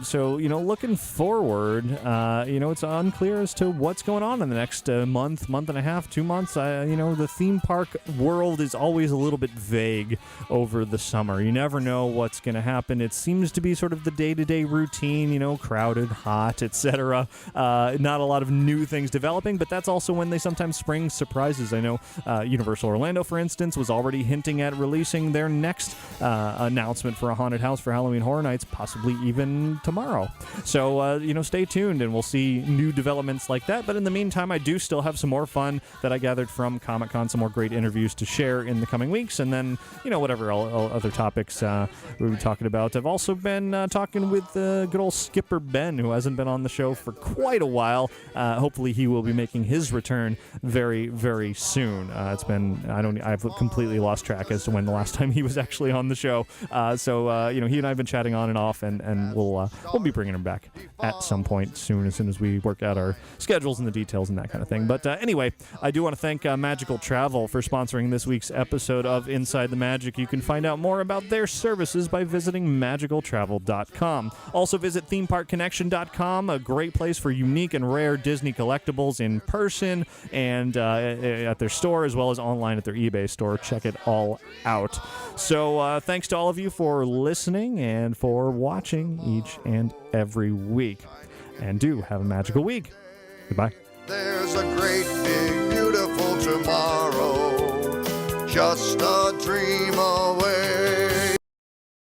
A: So, looking forward, it's unclear as to what's going on in the next month and a half, 2 months. The theme park world is always a little bit vague over the summer. You never know what's going to happen. It seems to be sort of the day-to-day routine, crowded, hot, etc. Not a lot of new things developing, but that's also when they sometimes spring surprises. I know Universal Orlando, for instance, was already hinting at releasing their next announcement for a haunted house for Halloween Horror Nights, possibly even tomorrow. So, stay tuned and we'll see new developments like that. But in the meantime, I do still have some more fun that I gathered from Comic-Con, some more great interviews to share in the coming weeks. And then, whatever other topics we'll be talking about. I've also been talking with good old Skipper Ben, who hasn't been on the show for quite a while. Hopefully he will be making his return very, very soon. I've completely lost track as to when the last time he was actually on the show. So he and I have been chatting on and off, and we'll be bringing him back at some point soon, as soon as we work out our schedules and the details and that kind of thing. But anyway, I do want to thank Magical Travel for sponsoring this week's episode of Inside the Magic. You can find out more about their services by visiting magicaltravel.com. Also visit themeparkconnection.com, a great place for unique and rare Disney collectibles in person and at their store, as well as online at their eBay store. Check it all out. So thanks to all of you for listening and for watching each and every week. And do have a magical week. Goodbye.
Q: There's a great big beautiful tomorrow, just a dream away.